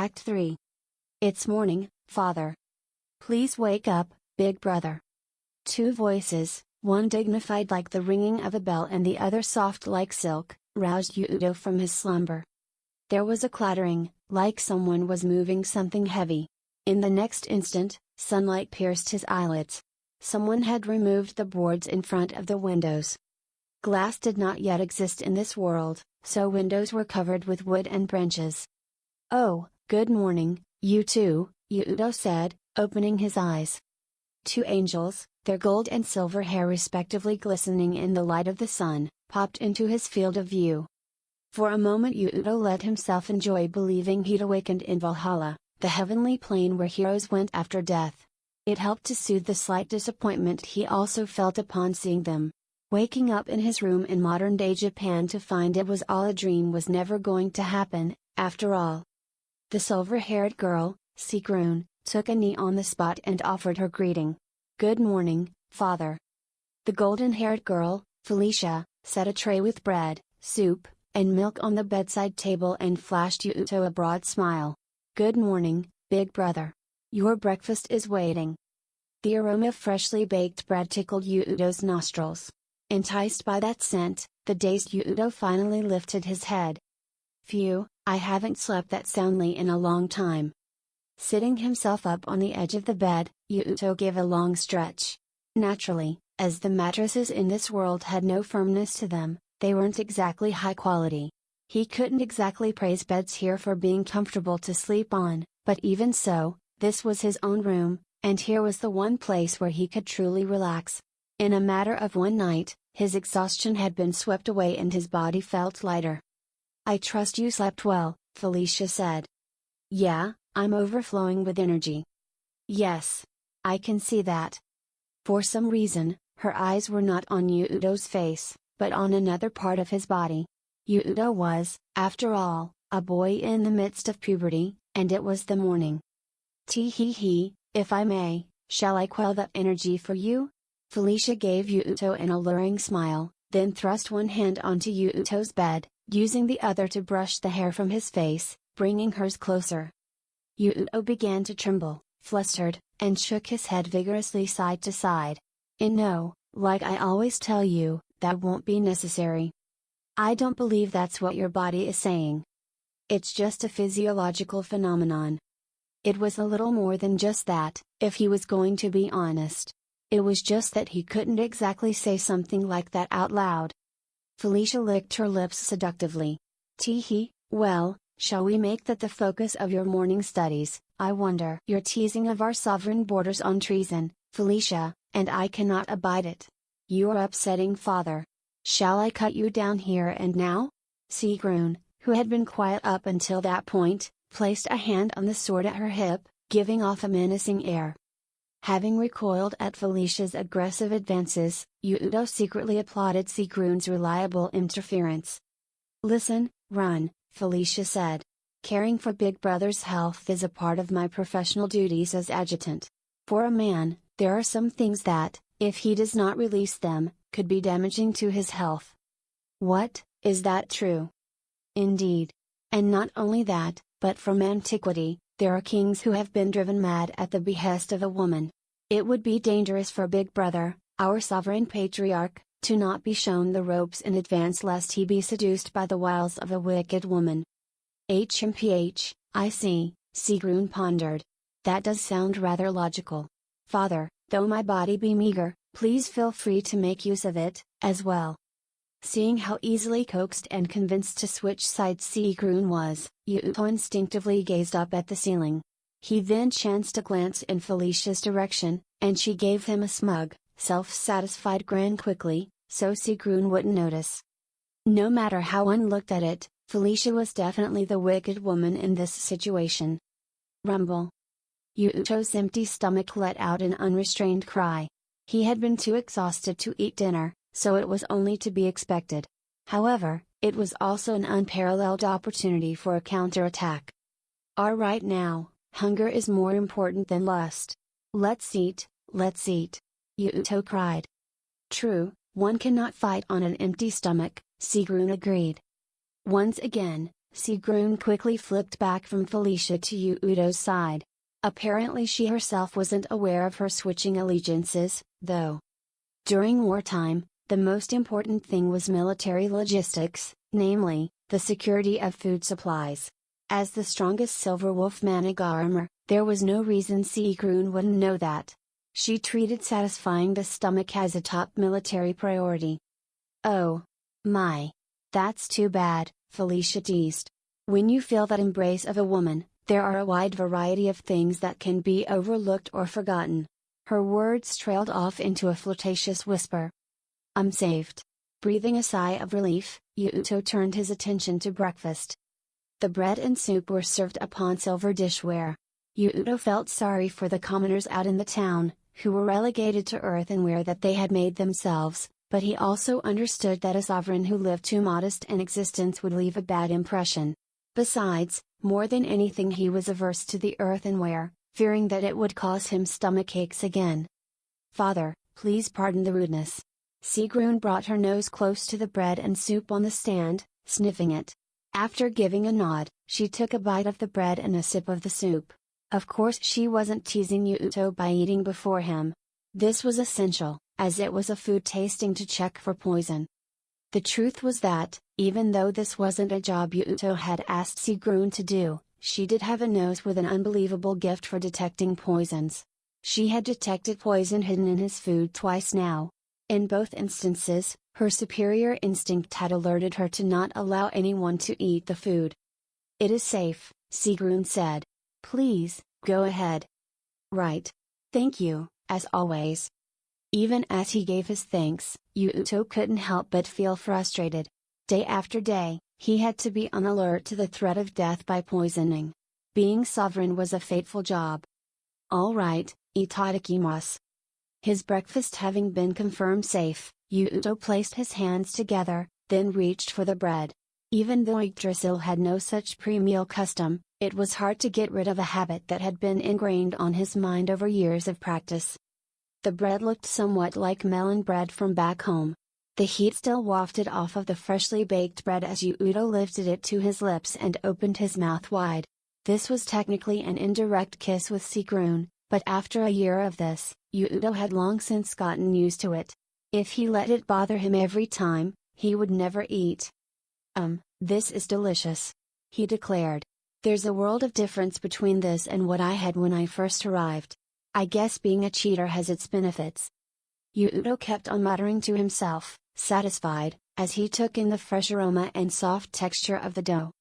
Act 3. It's morning, father. Please wake up, big brother. Two voices, one dignified like the ringing of a bell and the other soft like silk, roused Yuuto from his slumber. There was a clattering, like someone was moving something heavy. In the next instant, sunlight pierced his eyelids. Someone had removed the boards in front of the windows. Glass did not yet exist in this world, so windows were covered with wood and branches. "Oh, good morning, you two," Yuuto said, opening his eyes. Two angels, their gold and silver hair respectively glistening in the light of the sun, popped into his field of view. For a moment Yuuto let himself enjoy believing he'd awakened in Valhalla, the heavenly plane where heroes went after death. It helped to soothe the slight disappointment he also felt upon seeing them. Waking up in his room in modern-day Japan to find it was all a dream was never going to happen, after all. The silver-haired girl, Sigrun, took a knee on the spot and offered her greeting. "Good morning, father." The golden-haired girl, Felicia, set a tray with bread, soup, and milk on the bedside table and flashed Yuuto a broad smile. "Good morning, big brother. Your breakfast is waiting." The aroma of freshly baked bread tickled Yuuto's nostrils. Enticed by that scent, the dazed Yuuto finally lifted his head. "Phew, I haven't slept that soundly in a long time." Sitting himself up on the edge of the bed, Yuuto gave a long stretch. Naturally, as the mattresses in this world had no firmness to them, they weren't exactly high quality. He couldn't exactly praise beds here for being comfortable to sleep on, but even so, this was his own room, and here was the one place where he could truly relax. In a matter of one night, his exhaustion had been swept away and his body felt lighter. "I trust you slept well," Felicia said. "Yeah, I'm overflowing with energy." "Yes. I can see that." For some reason, her eyes were not on Yuuto's face, but on another part of his body. Yuuto was, after all, a boy in the midst of puberty, and it was the morning. "Tee-hee-hee, if I may, shall I quell that energy for you?" Felicia gave Yuuto an alluring smile, then thrust one hand onto Yuuto's bed, using the other to brush the hair from his face, bringing hers closer. Yuuto began to tremble, flustered, and shook his head vigorously side to side. "No, like I always tell you, that won't be necessary." "I don't believe that's what your body is saying. It's just a physiological phenomenon." It was a little more than just that, if he was going to be honest. It was just that he couldn't exactly say something like that out loud. Felicia licked her lips seductively. "Tee-hee, well, shall we make that the focus of your morning studies? I wonder." "Your teasing of our sovereign borders on treason, Felicia, and I cannot abide it. You're upsetting father. Shall I cut you down here and now?" Sigrun, who had been quiet up until that point, placed a hand on the sword at her hip, giving off a menacing air. Having recoiled at Felicia's aggressive advances, Yuuto secretly applauded Sigrun's reliable interference. "Listen, run," Felicia said. "Caring for Big Brother's health is a part of my professional duties as adjutant. For a man, there are some things that, if he does not release them, could be damaging to his health." "What, is that true?" "Indeed. And not only that, but from antiquity, there are kings who have been driven mad at the behest of a woman. It would be dangerous for Big Brother, our sovereign patriarch, to not be shown the ropes in advance lest he be seduced by the wiles of a wicked woman." "HMPH, I see," Sigrun pondered. "That does sound rather logical. Father, though my body be meager, please feel free to make use of it, as well." Seeing how easily coaxed and convinced to switch sides Sigrun was, Yuuto instinctively gazed up at the ceiling. He then chanced to glance in Felicia's direction, and she gave him a smug, self-satisfied grin quickly, so Sigrun wouldn't notice. No matter how one looked at it, Felicia was definitely the wicked woman in this situation. Rumble. Yuuto's empty stomach let out an unrestrained cry. He had been too exhausted to eat dinner, so it was only to be expected. However, it was also an unparalleled opportunity for a counterattack. "All right now, hunger is more important than lust. Let's eat, Yuuto cried. "True, one cannot fight on an empty stomach," Sigrun agreed. Once again, Sigrun quickly flipped back from Felicia to Yuuto's side. Apparently she herself wasn't aware of her switching allegiances, though. During wartime, the most important thing was military logistics, namely, the security of food supplies. As the strongest Silver Wolf Managarmer, there was no reason Sigrun wouldn't know that. She treated satisfying the stomach as a top military priority. Oh. My. That's too bad, Felicia teased. When you feel that embrace of a woman, there are a wide variety of things that can be overlooked or forgotten. Her words trailed off into a flirtatious whisper. I'm saved. Breathing a sigh of relief, Yuuto turned his attention to breakfast. The bread and soup were served upon silver dishware. Yuuto felt sorry for the commoners out in the town, who were relegated to earthenware that they had made themselves, but he also understood that a sovereign who lived too modest an existence would leave a bad impression. Besides, more than anything he was averse to the earthenware, fearing that it would cause him stomach aches again. Father, please pardon the rudeness. Sigrun brought her nose close to the bread and soup on the stand, sniffing it. After giving a nod, she took a bite of the bread and a sip of the soup. Of course she wasn't teasing Yuuto by eating before him. This was essential, as it was a food tasting to check for poison. The truth was that, even though this wasn't a job Yuuto had asked Sigrun to do, she did have a nose with an unbelievable gift for detecting poisons. She had detected poison hidden in his food twice now. In both instances, her superior instinct had alerted her to not allow anyone to eat the food. It is safe, Sigrun said. Please, go ahead. Right. Thank you, as always. Even as he gave his thanks, Yuuto couldn't help but feel frustrated. Day after day, he had to be on alert to the threat of death by poisoning. Being sovereign was a fateful job. All right, itadakimasu. His breakfast having been confirmed safe, Yuuto placed his hands together, then reached for the bread. Even though Yggdrasil had no such pre-meal custom, it was hard to get rid of a habit that had been ingrained on his mind over years of practice. The bread looked somewhat like melon bread from back home. The heat still wafted off of the freshly baked bread as Yuuto lifted it to his lips and opened his mouth wide. This was technically an indirect kiss with Sigrun, but after a year of this, Yuuto had long since gotten used to it. If he let it bother him every time, he would never eat. This is delicious. He declared. There's a world of difference between this and what I had when I first arrived. I guess being a cheater has its benefits. Yuuto kept on muttering to himself, satisfied, as he took in the fresh aroma and soft texture of the dough.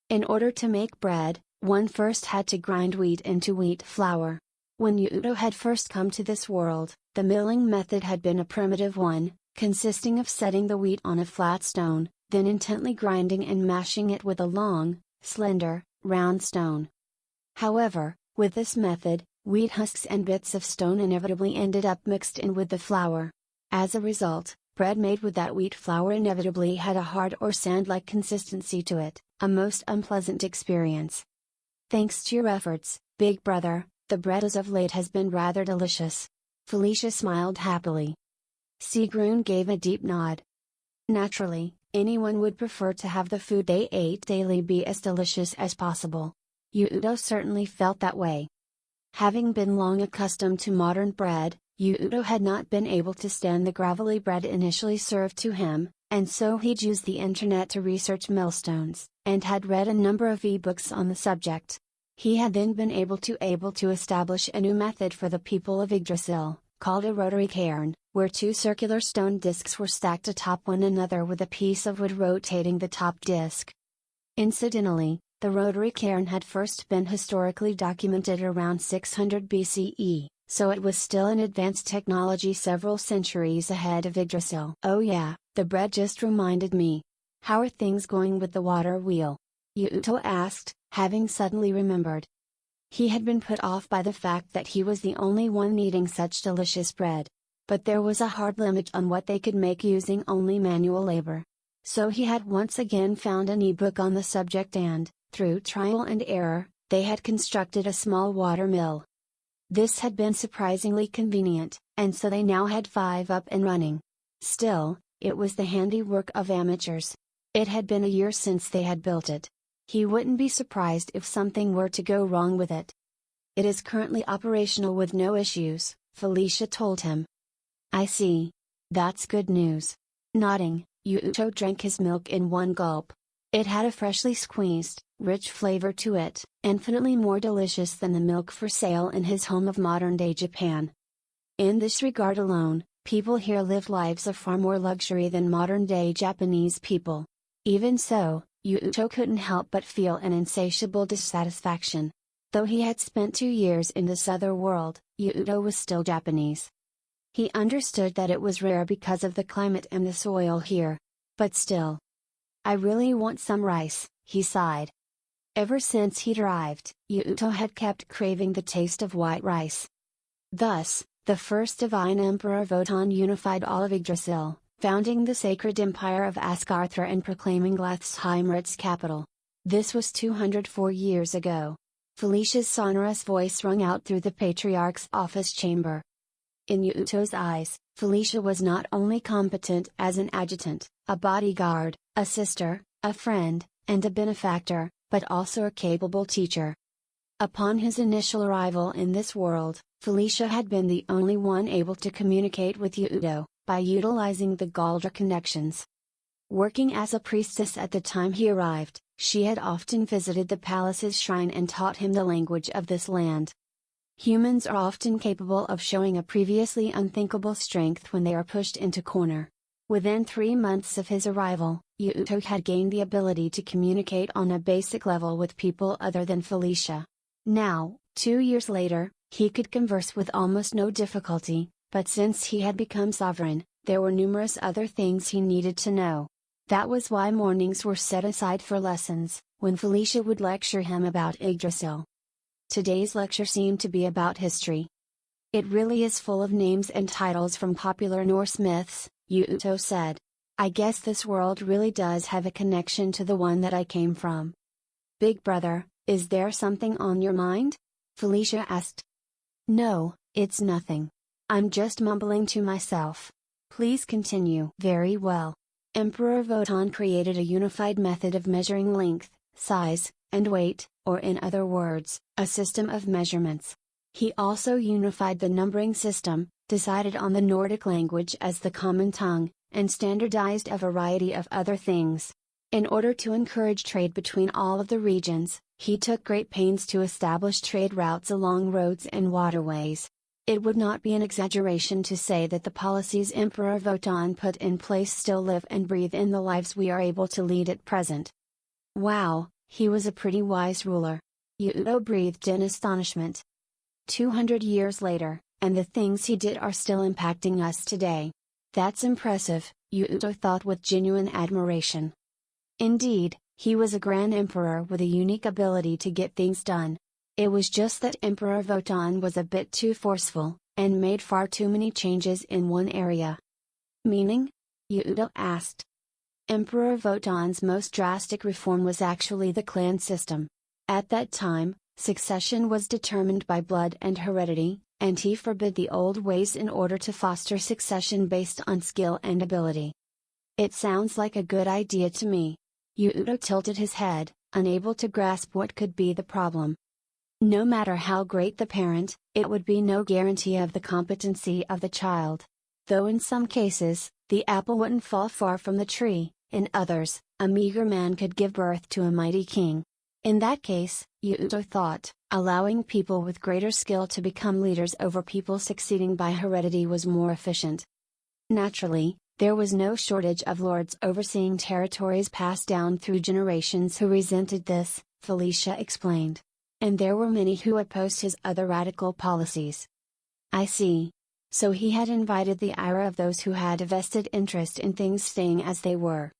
In order to make bread, one first had to grind wheat into wheat flour. When Yuuto had first come to this world, the milling method had been a primitive one, consisting of setting the wheat on a flat stone, then intently grinding and mashing it with a long, slender, round stone. However, with this method, wheat husks and bits of stone inevitably ended up mixed in with the flour. As a result, bread made with that wheat flour inevitably had a hard or sand-like consistency to it, a most unpleasant experience. Thanks to your efforts, big brother, the bread as of late has been rather delicious. Felicia smiled happily. Sigrun gave a deep nod. Naturally, anyone would prefer to have the food they ate daily be as delicious as possible. Yuuto certainly felt that way. Having been long accustomed to modern bread, Yuuto had not been able to stand the gravelly bread initially served to him, and so he'd used the internet to research millstones, and had read a number of e-books on the subject. He had then been able to establish a new method for the people of Yggdrasil, called a rotary cairn, where two circular stone discs were stacked atop one another with a piece of wood rotating the top disc. Incidentally, the rotary cairn had first been historically documented around 600 BCE, so it was still an advanced technology several centuries ahead of Yggdrasil. Oh yeah, the bread just reminded me. How are things going with the water wheel? Yuuto asked, having suddenly remembered. He had been put off by the fact that he was the only one eating such delicious bread. But there was a hard limit on what they could make using only manual labor. So he had once again found an e-book on the subject and, through trial and error, they had constructed a small water mill. This had been surprisingly convenient, and so they now had 5 up and running. Still, it was the handiwork of amateurs. It had been a year since they had built it. He wouldn't be surprised if something were to go wrong with it. It is currently operational with no issues, Felicia told him. I see. That's good news. Nodding, Yuuto drank his milk in one gulp. It had a freshly squeezed, rich flavor to it, infinitely more delicious than the milk for sale in his home of modern-day Japan. In this regard alone, people here live lives of far more luxury than modern-day Japanese people. Even so, Yuuto couldn't help but feel an insatiable dissatisfaction. Though he had spent 2 years in this other world, Yuuto was still Japanese. He understood that it was rare because of the climate and the soil here. But still. I really want some rice, he sighed. Ever since he'd arrived, Yuuto had kept craving the taste of white rice. Thus, the first divine Emperor Wotan unified all of Yggdrasil, founding the sacred empire of Asgarthra and proclaiming Glathsheim its capital. This was 204 years ago. Felicia's sonorous voice rung out through the patriarch's office chamber. In Yuuto's eyes, Felicia was not only competent as an adjutant, a bodyguard, a sister, a friend, and a benefactor, but also a capable teacher. Upon his initial arrival in this world, Felicia had been the only one able to communicate with Yuuto, by utilizing the Galdra connections. Working as a priestess at the time he arrived, she had often visited the palace's shrine and taught him the language of this land. Humans are often capable of showing a previously unthinkable strength when they are pushed into corner. Within 3 months of his arrival, Yuuto had gained the ability to communicate on a basic level with people other than Felicia. Now, 2 years later, he could converse with almost no difficulty, but since he had become sovereign, there were numerous other things he needed to know. That was why mornings were set aside for lessons, when Felicia would lecture him about Yggdrasil. Today's lecture seemed to be about history. It really is full of names and titles from popular Norse myths, Yuuto said. I guess this world really does have a connection to the one that I came from. Big brother, is there something on your mind? Felicia asked. No, it's nothing. I'm just mumbling to myself. Please continue. Very well. Emperor Wotan created a unified method of measuring length, size, and weight, or in other words, a system of measurements. He also unified the numbering system, decided on the Nordic language as the common tongue, and standardized a variety of other things. In order to encourage trade between all of the regions, he took great pains to establish trade routes along roads and waterways. It would not be an exaggeration to say that the policies Emperor Wotan put in place still live and breathe in the lives we are able to lead at present. Wow, he was a pretty wise ruler. Yuuto breathed in astonishment. 200 years later, and the things he did are still impacting us today. That's impressive, Yuuto thought with genuine admiration. Indeed, he was a grand emperor with a unique ability to get things done. It was just that Emperor Wotan was a bit too forceful, and made far too many changes in one area. Meaning? Yuuto asked. Emperor Wotan's most drastic reform was actually the clan system. At that time, succession was determined by blood and heredity, and he forbid the old ways in order to foster succession based on skill and ability. It sounds like a good idea to me. Yuuto tilted his head, unable to grasp what could be the problem. No matter how great the parent, it would be no guarantee of the competency of the child. Though in some cases, the apple wouldn't fall far from the tree, in others, a meager man could give birth to a mighty king. In that case, Yuuto thought, allowing people with greater skill to become leaders over people succeeding by heredity was more efficient. Naturally, there was no shortage of lords overseeing territories passed down through generations who resented this, Felicia explained. And there were many who opposed his other radical policies. I see. So he had invited the ire of those who had a vested interest in things staying as they were.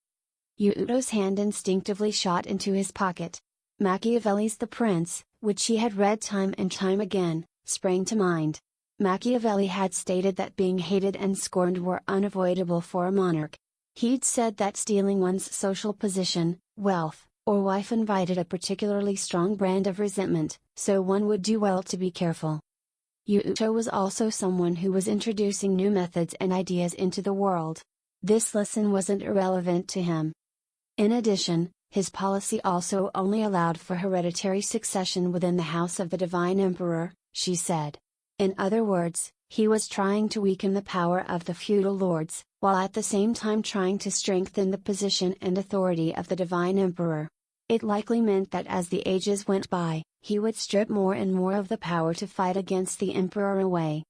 Yuuto's hand instinctively shot into his pocket. Machiavelli's The Prince, which he had read time and time again, sprang to mind. Machiavelli had stated that being hated and scorned were unavoidable for a monarch. He'd said that stealing one's social position, wealth, or wife invited a particularly strong brand of resentment, so one would do well to be careful. Yuuto was also someone who was introducing new methods and ideas into the world. This lesson wasn't irrelevant to him. In addition, his policy also only allowed for hereditary succession within the house of the divine emperor, she said. In other words, he was trying to weaken the power of the feudal lords, while at the same time trying to strengthen the position and authority of the divine emperor. It likely meant that as the ages went by, he would strip more and more of the power to fight against the emperor away.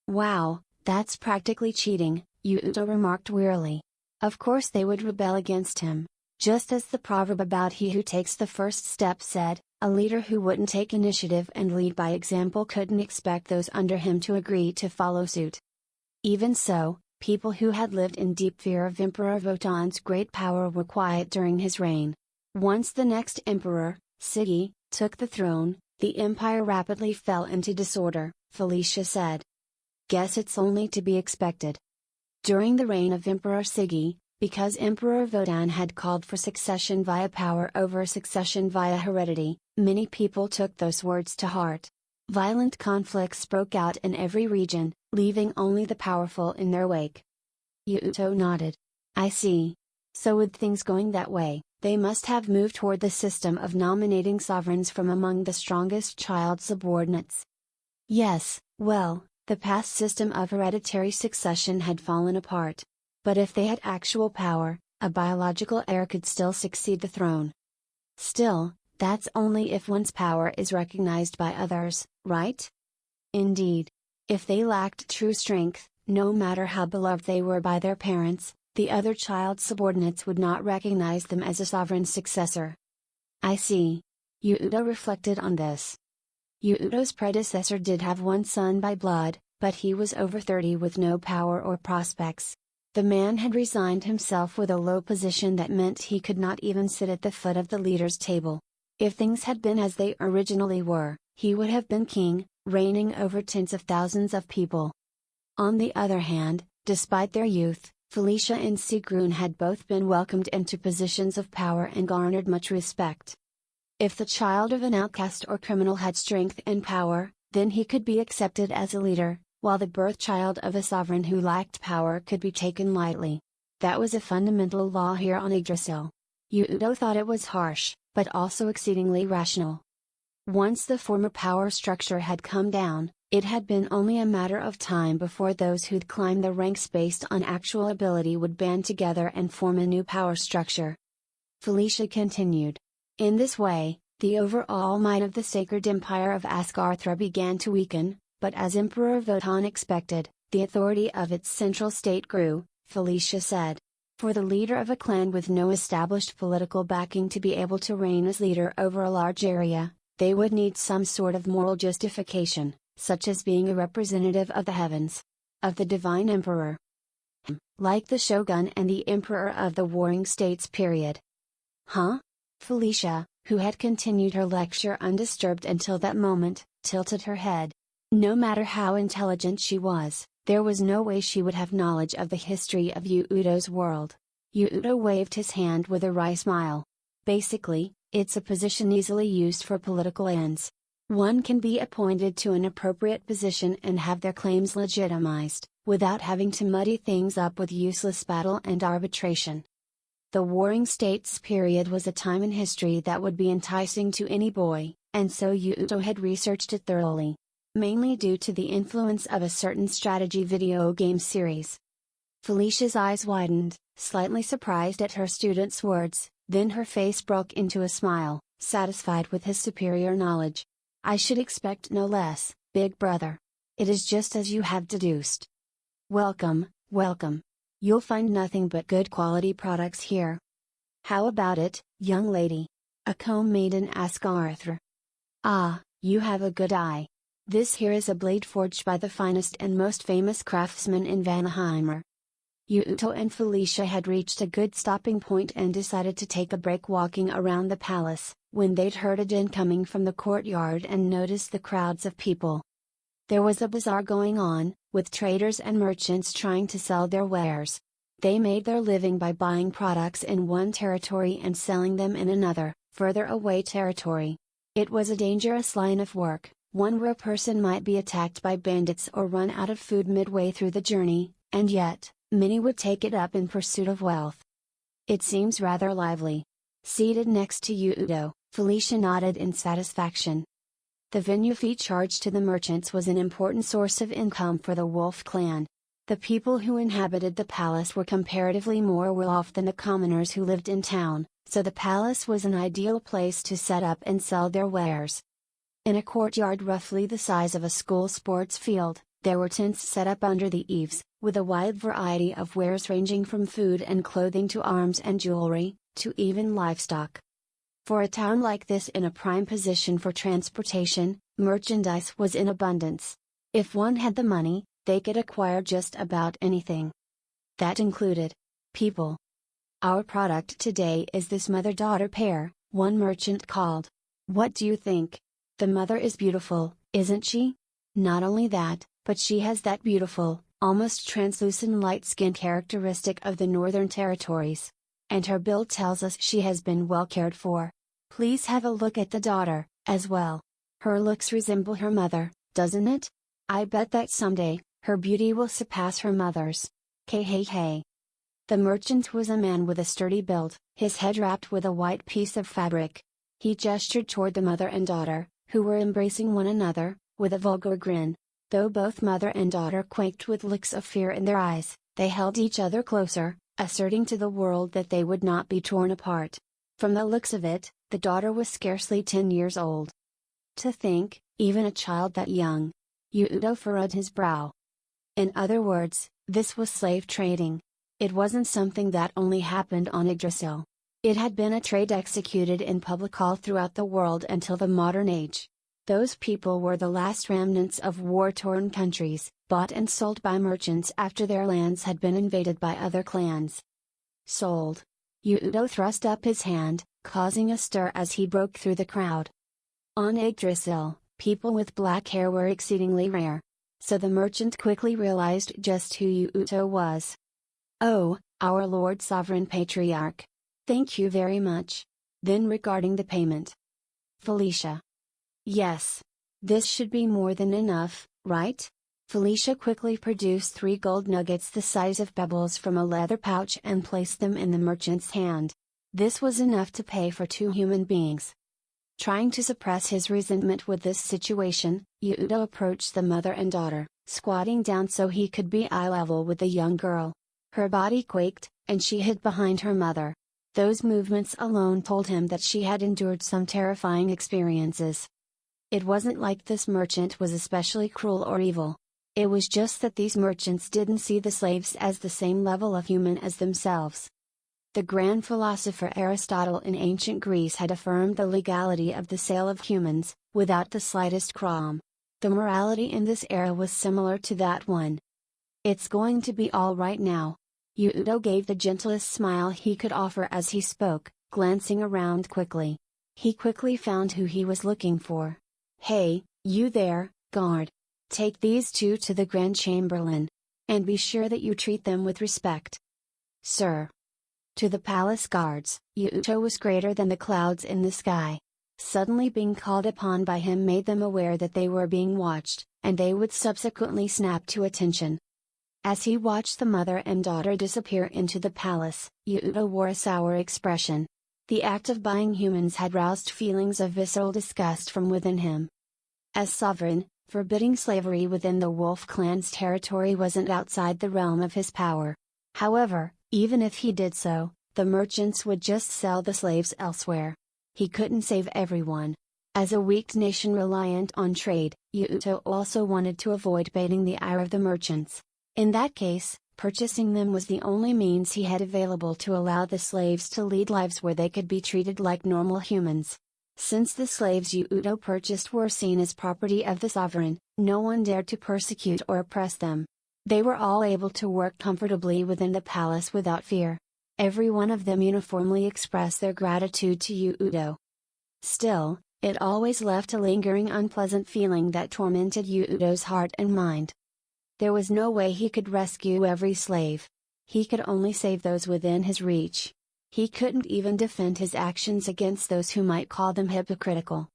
Wow, that's practically cheating, Yuuto remarked wearily. Of course they would rebel against him. Just as the proverb about he who takes the first step said, a leader who wouldn't take initiative and lead by example couldn't expect those under him to agree to follow suit. Even so, people who had lived in deep fear of Emperor Wotan's great power were quiet during his reign. Once the next emperor, Siggy, took the throne, the empire rapidly fell into disorder, Felicia said. Guess it's only to be expected. During the reign of Emperor Siggy, because Emperor Wotan had called for succession via power over succession via heredity, many people took those words to heart. Violent conflicts broke out in every region, leaving only the powerful in their wake. Yuuto nodded. I see. So with things going that way, they must have moved toward the system of nominating sovereigns from among the strongest child subordinates. Yes, well, the past system of hereditary succession had fallen apart. But if they had actual power, a biological heir could still succeed the throne. Still, that's only if one's power is recognized by others, right? Indeed. If they lacked true strength, no matter how beloved they were by their parents, the other child subordinates would not recognize them as a sovereign successor. I see. Yuuto reflected on this. Yuuto's predecessor did have one son by blood, but he was over 30 with no power or prospects. The man had resigned himself with a low position that meant he could not even sit at the foot of the leader's table. If things had been as they originally were, he would have been king, reigning over tens of thousands of people. On the other hand, despite their youth, Felicia and Sigrun had both been welcomed into positions of power and garnered much respect. If the child of an outcast or criminal had strength and power, then he could be accepted as a leader, while the birth child of a sovereign who lacked power could be taken lightly. That was a fundamental law here on Yggdrasil. Yuuto thought it was harsh, but also exceedingly rational. Once the former power structure had come down, it had been only a matter of time before those who'd climbed the ranks based on actual ability would band together and form a new power structure. Felicia continued. In this way, the overall might of the sacred empire of Asgarthra began to weaken, but as Emperor Wotan expected, the authority of its central state grew, Felicia said. For the leader of a clan with no established political backing to be able to reign as leader over a large area, they would need some sort of moral justification, such as being a representative of the heavens. Of the divine emperor. Like the shogun and the emperor of the warring states period. Huh? Felicia, who had continued her lecture undisturbed until that moment, tilted her head. No matter how intelligent she was, there was no way she would have knowledge of the history of Yuuto's world. Yuuto waved his hand with a wry smile. Basically, it's a position easily used for political ends. One can be appointed to an appropriate position and have their claims legitimized, without having to muddy things up with useless battle and arbitration. The Warring States period was a time in history that would be enticing to any boy, and so Yuuto had researched it thoroughly. Mainly due to the influence of a certain strategy video game series. Felicia's eyes widened, slightly surprised at her student's words, then her face broke into a smile, satisfied with his superior knowledge. I should expect no less, big brother. It is just as you have deduced. Welcome, welcome. You'll find nothing but good quality products here. How about it, young lady? A comb maiden asked Arthur. Ah, you have a good eye. This here is a blade forged by the finest and most famous craftsman in Valhalla. Yuuto and Felicia had reached a good stopping point and decided to take a break walking around the palace, when they'd heard a din coming from the courtyard and noticed the crowds of people. There was a bazaar going on, with traders and merchants trying to sell their wares. They made their living by buying products in one territory and selling them in another, further away territory. It was a dangerous line of work, one where a person might be attacked by bandits or run out of food midway through the journey, and yet, many would take it up in pursuit of wealth. It seems rather lively. Seated next to Yuuto, Felicia nodded in satisfaction. The venue fee charged to the merchants was an important source of income for the Wolf clan. The people who inhabited the palace were comparatively more well-off than the commoners who lived in town, so the palace was an ideal place to set up and sell their wares. In a courtyard roughly the size of a school sports field, there were tents set up under the eaves, with a wide variety of wares ranging from food and clothing to arms and jewelry, to even livestock. For a town like this in a prime position for transportation, merchandise was in abundance. If one had the money, they could acquire just about anything. That included people. Our product today is this mother-daughter pair, one merchant called. What do you think? The mother is beautiful, isn't she? Not only that, but she has that beautiful, almost translucent light skin characteristic of the Northern Territories. And her build tells us she has been well cared for. Please have a look at the daughter, as well. Her looks resemble her mother, doesn't it? I bet that someday, her beauty will surpass her mother's. Hey. The merchant was a man with a sturdy build, his head wrapped with a white piece of fabric. He gestured toward the mother and daughter, who were embracing one another, with a vulgar grin. Though both mother and daughter quaked with looks of fear in their eyes, they held each other closer, asserting to the world that they would not be torn apart. From the looks of it, the daughter was scarcely 10 years old. To think, even a child that young. Yuuto furrowed his brow. In other words, this was slave trading. It wasn't something that only happened on Yggdrasil. It had been a trade executed in public all throughout the world until the modern age. Those people were the last remnants of war-torn countries, bought and sold by merchants after their lands had been invaded by other clans. Sold. Yuuto thrust up his hand, causing a stir as he broke through the crowd. On Yggdrasil, people with black hair were exceedingly rare. So the merchant quickly realized just who Yuuto was. Oh, our Lord Sovereign Patriarch. Thank you very much. Then regarding the payment. Felicia. Yes. This should be more than enough, right? Felicia quickly produced 3 gold nuggets the size of pebbles from a leather pouch and placed them in the merchant's hand. This was enough to pay for 2 human beings. Trying to suppress his resentment with this situation, Yuuto approached the mother and daughter, squatting down so he could be eye level with the young girl. Her body quaked, and she hid behind her mother. Those movements alone told him that she had endured some terrifying experiences. It wasn't like this merchant was especially cruel or evil. It was just that these merchants didn't see the slaves as the same level of human as themselves. The grand philosopher Aristotle in ancient Greece had affirmed the legality of the sale of humans, without the slightest qualm. The morality in this era was similar to that one. It's going to be all right now. Yuuto gave the gentlest smile he could offer as he spoke, glancing around quickly. He quickly found who he was looking for. Hey, you there, guard. Take these 2 to the Grand Chamberlain. And be sure that you treat them with respect. Sir. To the palace guards, Yuuto was greater than the clouds in the sky. Suddenly being called upon by him made them aware that they were being watched, and they would subsequently snap to attention. As he watched the mother and daughter disappear into the palace, Yuuto wore a sour expression. The act of buying humans had roused feelings of visceral disgust from within him. As sovereign, forbidding slavery within the Wolf clan's territory wasn't outside the realm of his power. However, even if he did so, the merchants would just sell the slaves elsewhere. He couldn't save everyone. As a weak nation reliant on trade, Yuuto also wanted to avoid baiting the ire of the merchants. In that case, purchasing them was the only means he had available to allow the slaves to lead lives where they could be treated like normal humans. Since the slaves Yuuto purchased were seen as property of the sovereign, no one dared to persecute or oppress them. They were all able to work comfortably within the palace without fear. Every one of them uniformly expressed their gratitude to Yuuto. Still, it always left a lingering unpleasant feeling that tormented Yuuto's heart and mind. There was no way he could rescue every slave. He could only save those within his reach. He couldn't even defend his actions against those who might call them hypocritical.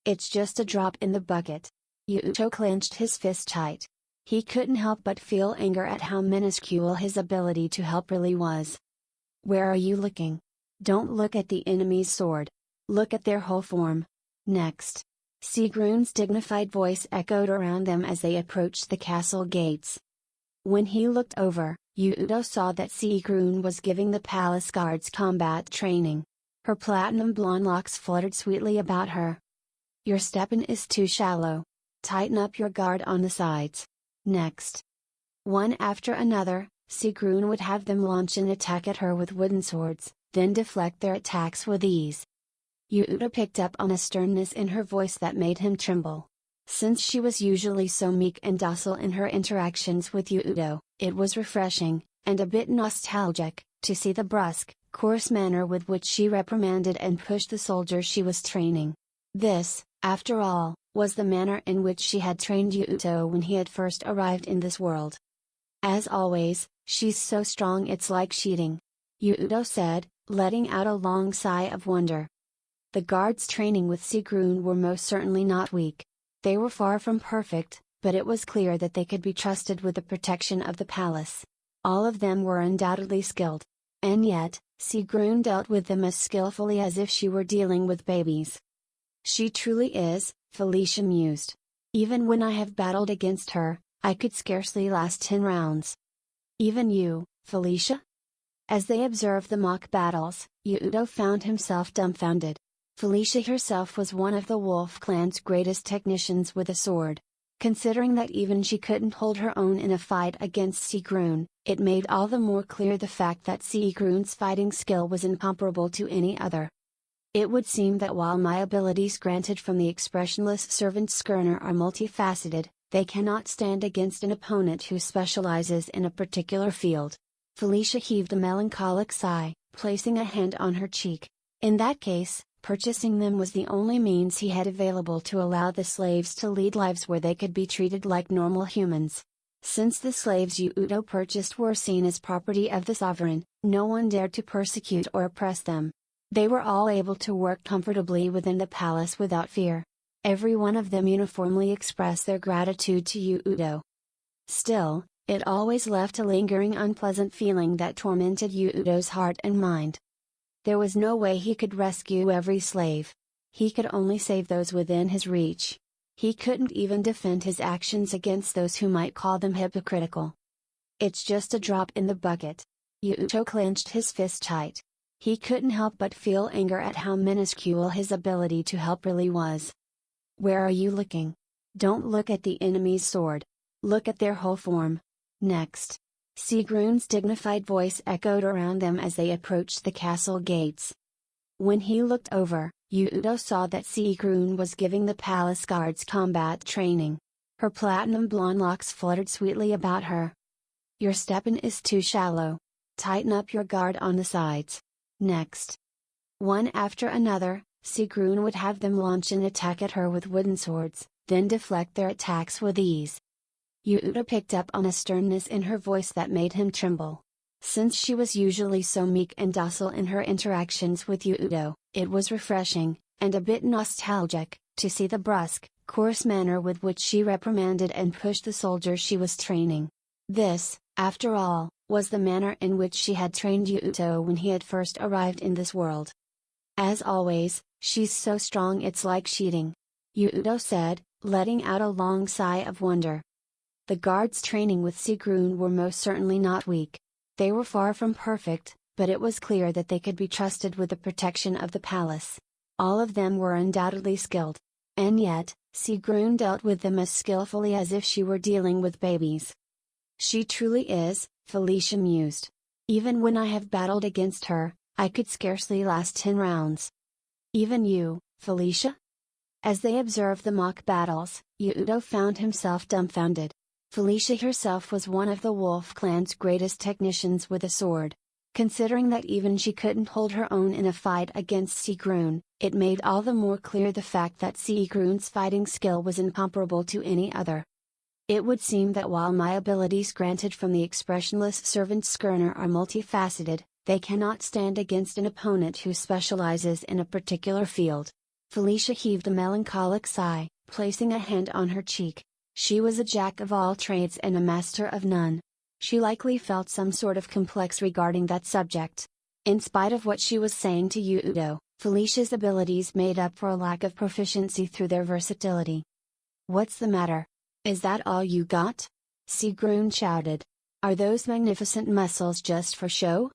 It's just a drop in the bucket. Yuuto clenched his fist tight. He couldn't help but feel anger at how minuscule his ability to help really was. Where are you looking? Don't look at the enemy's sword. Look at their whole form. Next. Sigrun's dignified voice echoed around them as they approached the castle gates. When he looked over, Yuuto saw that Sigrun was giving the palace guards combat training. Her platinum blonde locks fluttered sweetly about her. Your step-in is too shallow. Tighten up your guard on the sides. Next. One after another, Sigrun would have them launch an attack at her with wooden swords, then deflect their attacks with ease. Yuuto picked up on a sternness in her voice that made him tremble. Since she was usually so meek and docile in her interactions with Yuuto, it was refreshing, and a bit nostalgic, to see the brusque, coarse manner with which she reprimanded and pushed the soldiers she was training. This, after all, was the manner in which she had trained Yuuto when he had first arrived in this world. As always, she's so strong it's like cheating, Yuuto said, letting out a long sigh of wonder. The guards training with Sigrun were most certainly not weak. They were far from perfect, but it was clear that they could be trusted with the protection of the palace. All of them were undoubtedly skilled. And yet, Sigrun dealt with them as skillfully as if she were dealing with babies. She truly is, Felicia mused. Even when I have battled against her, I could scarcely last 10 rounds. Even you, Felicia? As they observed the mock battles, Yuuto found himself dumbfounded. Felicia herself was one of the Wolf clan's greatest technicians with a sword. Considering that even she couldn't hold her own in a fight against Sigrun, it made all the more clear the fact that Sigrun's fighting skill was incomparable to any other. It would seem that while my abilities granted from the expressionless servant Skirner are multifaceted, they cannot stand against an opponent who specializes in a particular field. Felicia heaved a melancholic sigh, placing a hand on her cheek. In that case, purchasing them was the only means he had available to allow the slaves to lead lives where they could be treated like normal humans. Since the slaves Yuuto purchased were seen as property of the sovereign, no one dared to persecute or oppress them. They were all able to work comfortably within the palace without fear. Every one of them uniformly expressed their gratitude to Yuuto. Still, it always left a lingering unpleasant feeling that tormented Yuuto's heart and mind. There was no way he could rescue every slave. He could only save those within his reach. He couldn't even defend his actions against those who might call them hypocritical. It's just a drop in the bucket. Yuuto clenched his fist tight. He couldn't help but feel anger at how minuscule his ability to help really was. Where are you looking? Don't look at the enemy's sword. Look at their whole form. Next. Sigrun's dignified voice echoed around them as they approached the castle gates. When he looked over, Yuuto saw that Sigrun was giving the palace guards combat training. Her platinum blonde locks fluttered sweetly about her. Your step-in is too shallow. Tighten up your guard on the sides. Next. One after another, Sigrun would have them launch an attack at her with wooden swords, then deflect their attacks with ease. Yuuto picked up on a sternness in her voice that made him tremble. Since she was usually so meek and docile in her interactions with Yuuto, it was refreshing, and a bit nostalgic, to see the brusque, coarse manner with which she reprimanded and pushed the soldiers she was training. This, after all, was the manner in which she had trained Yuuto when he had first arrived in this world. As always, she's so strong it's like cheating, Yuuto said, letting out a long sigh of wonder. The guards training with Sigrun were most certainly not weak. They were far from perfect, but it was clear that they could be trusted with the protection of the palace. All of them were undoubtedly skilled. And yet, Sigrun dealt with them as skillfully as if she were dealing with babies. She truly is, Felicia mused. Even when I have battled against her, I could scarcely last 10 rounds. Even you, Felicia? As they observed the mock battles, Yuuto found himself dumbfounded. Felicia herself was one of the Wolf clan's greatest technicians with a sword. Considering that even she couldn't hold her own in a fight against Sigrun, it made all the more clear the fact that Sigrun's fighting skill was incomparable to any other. It would seem that while my abilities granted from the expressionless servant Skirner are multifaceted, they cannot stand against an opponent who specializes in a particular field. Felicia heaved a melancholic sigh, placing a hand on her cheek. She was a jack of all trades and a master of none. She likely felt some sort of complex regarding that subject. In spite of what she was saying to Yuuto, Felicia's abilities made up for a lack of proficiency through their versatility. "What's the matter? Is that all you got?" Sigrun shouted. "Are those magnificent muscles just for show?"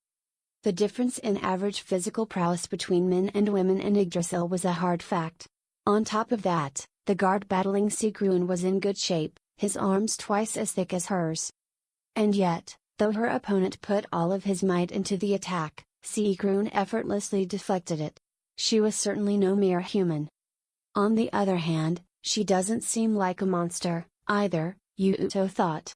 The difference in average physical prowess between men and women in Yggdrasil was a hard fact. On top of that, the guard battling Sigrun was in good shape, his arms twice as thick as hers. And yet, though her opponent put all of his might into the attack, Sigrun effortlessly deflected it. She was certainly no mere human. On the other hand, she doesn't seem like a monster, either, Yuuto thought.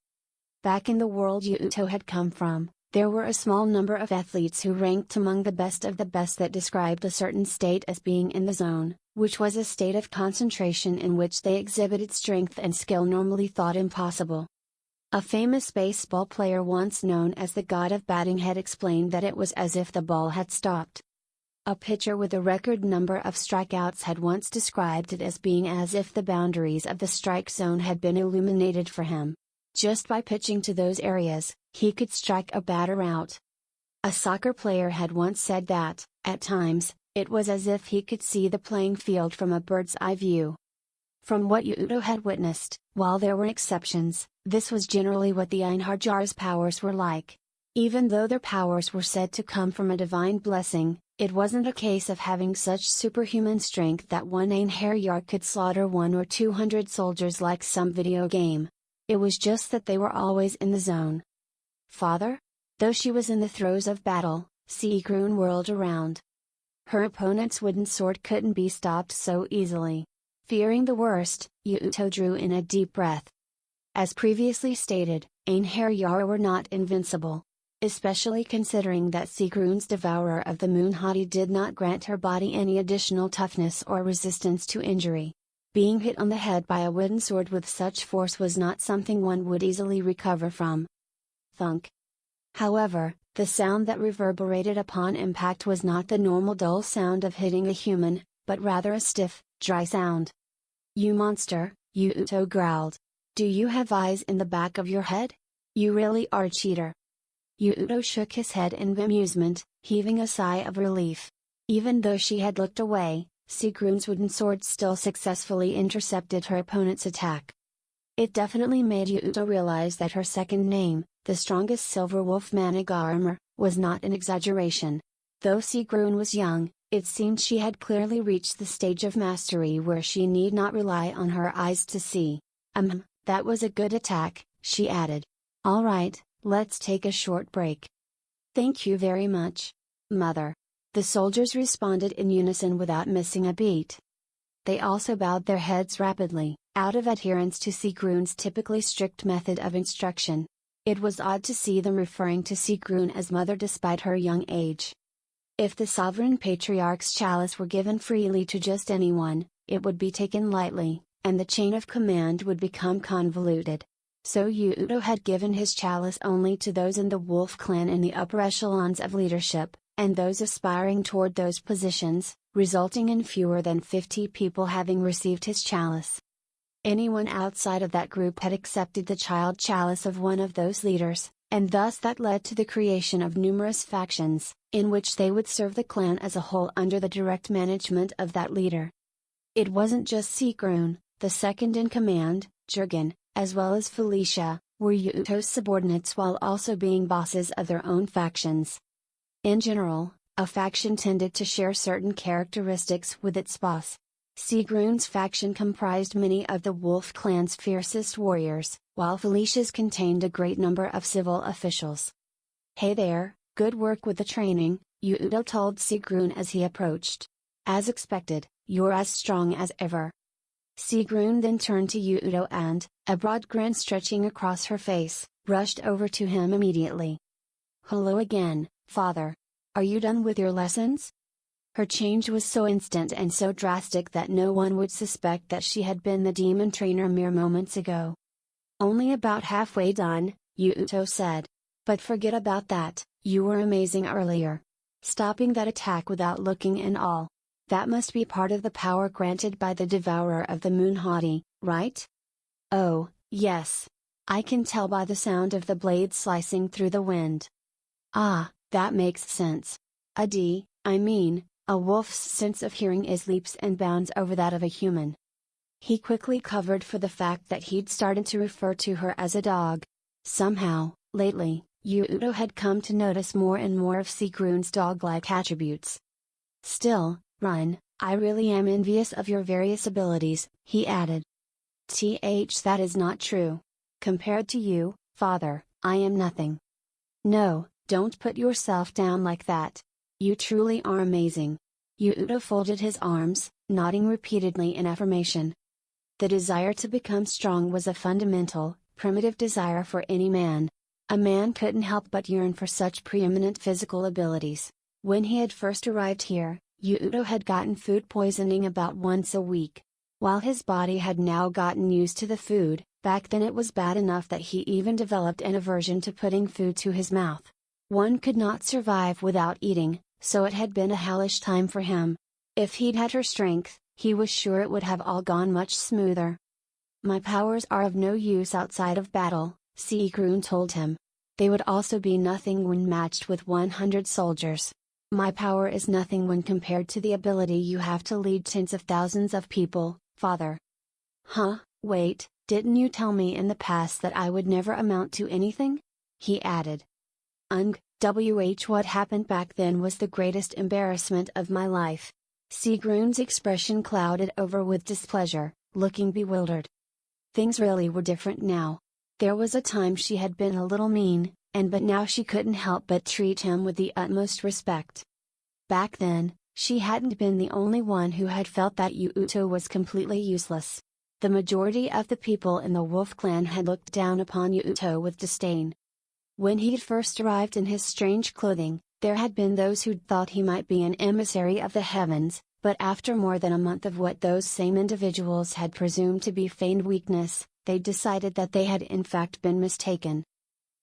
Back in the world Yuuto had come from, there were a small number of athletes who ranked among the best of the best that described a certain state as being in the zone, which was a state of concentration in which they exhibited strength and skill normally thought impossible. A famous baseball player once known as the god of batting had explained that it was as if the ball had stopped. A pitcher with a record number of strikeouts had once described it as being as if the boundaries of the strike zone had been illuminated for him. Just by pitching to those areas, he could strike a batter out. A soccer player had once said that, at times, it was as if he could see the playing field from a bird's eye view. From what Yuuto had witnessed, while there were exceptions, this was generally what the Einherjar's powers were like. Even though their powers were said to come from a divine blessing, it wasn't a case of having such superhuman strength that one Einherjar could slaughter 100 or 200 soldiers like some video game. It was just that they were always in the zone. "Father?" Though she was in the throes of battle, Sigrun whirled around. Her opponent's wooden sword couldn't be stopped so easily. Fearing the worst, Yuuto drew in a deep breath. As previously stated, Einherjar were not invincible. Especially considering that Sigrun's Devourer of the Moon Hati did not grant her body any additional toughness or resistance to injury. Being hit on the head by a wooden sword with such force was not something one would easily recover from. Thunk. However, the sound that reverberated upon impact was not the normal dull sound of hitting a human, but rather a stiff, dry sound. "You monster," Yuuto growled. "Do you have eyes in the back of your head? You really are a cheater." Yuuto shook his head in bemusement, heaving a sigh of relief. Even though she had looked away, Sigrun's wooden sword still successfully intercepted her opponent's attack. It definitely made Yuuto realize that her second name, the strongest silver wolf Manigarmer, was not an exaggeration. Though Sigrun was young, it seemed she had clearly reached the stage of mastery where she need not rely on her eyes to see. That was a good attack," she added. "All right, let's take a short break." "Thank you very much, Mother." The soldiers responded in unison without missing a beat. They also bowed their heads rapidly, out of adherence to Sigrun's typically strict method of instruction. It was odd to see them referring to Sigrun as mother despite her young age. If the sovereign patriarch's chalice were given freely to just anyone, it would be taken lightly, and the chain of command would become convoluted. So Yuuto had given his chalice only to those in the wolf clan in the upper echelons of leadership, and those aspiring toward those positions, resulting in fewer than 50 people having received his chalice. Anyone outside of that group had accepted the child chalice of one of those leaders, and thus that led to the creation of numerous factions, in which they would serve the clan as a whole under the direct management of that leader. It wasn't just Sigrun, the second in command, Jurgen, as well as Felicia, were Yuuto's subordinates while also being bosses of their own factions. In general, a faction tended to share certain characteristics with its boss. Sigrun's faction comprised many of the wolf clan's fiercest warriors, while Felicia's contained a great number of civil officials. "Hey there, good work with the training," Yuuto told Sigrun as he approached. "As expected, you're as strong as ever." Sigrun then turned to Yuuto and, a broad grin stretching across her face, rushed over to him immediately. "Hello again, Father. Are you done with your lessons?" Her change was so instant and so drastic that no one would suspect that she had been the demon trainer mere moments ago. "Only about halfway done," Yuuto said. "But forget about that, you were amazing earlier. Stopping that attack without looking and all. That must be part of the power granted by the Devourer of the Moon Hati, right?" "Oh, yes. I can tell by the sound of the blade slicing through the wind." "Ah, that makes sense. A wolf's sense of hearing is leaps and bounds over that of a human. He quickly covered for the fact that he'd started to refer to her as a dog. Somehow, lately, Yuuto had come to notice more and more of Sigrun's dog-like attributes. Still, Run, I really am envious of your various abilities, he added. That is not true. Compared to you, father, I am nothing. No, don't put yourself down like that. You truly are amazing. Yuuto folded his arms, nodding repeatedly in affirmation. The desire to become strong was a fundamental, primitive desire for any man. A man couldn't help but yearn for such preeminent physical abilities. When he had first arrived here, Yuuto had gotten food poisoning about once a week. While his body had now gotten used to the food, back then it was bad enough that he even developed an aversion to putting food to his mouth. One could not survive without eating, so it had been a hellish time for him. If he'd had her strength, he was sure it would have all gone much smoother. My powers are of no use outside of battle, Sigrun told him. They would also be nothing when matched with 100 soldiers. My power is nothing when compared to the ability you have to lead tens of thousands of people, father. Huh, wait, didn't you tell me in the past that I would never amount to anything? He added. What happened back then was the greatest embarrassment of my life. Sigrun's expression clouded over with displeasure, looking bewildered. Things really were different now. There was a time she had been a little mean, but now she couldn't help but treat him with the utmost respect. Back then, she hadn't been the only one who had felt that Yuuto was completely useless. The majority of the people in the wolf clan had looked down upon Yuuto with disdain. When he'd first arrived in his strange clothing, there had been those who'd thought he might be an emissary of the heavens, but after more than a month of what those same individuals had presumed to be feigned weakness, they decided that they had in fact been mistaken.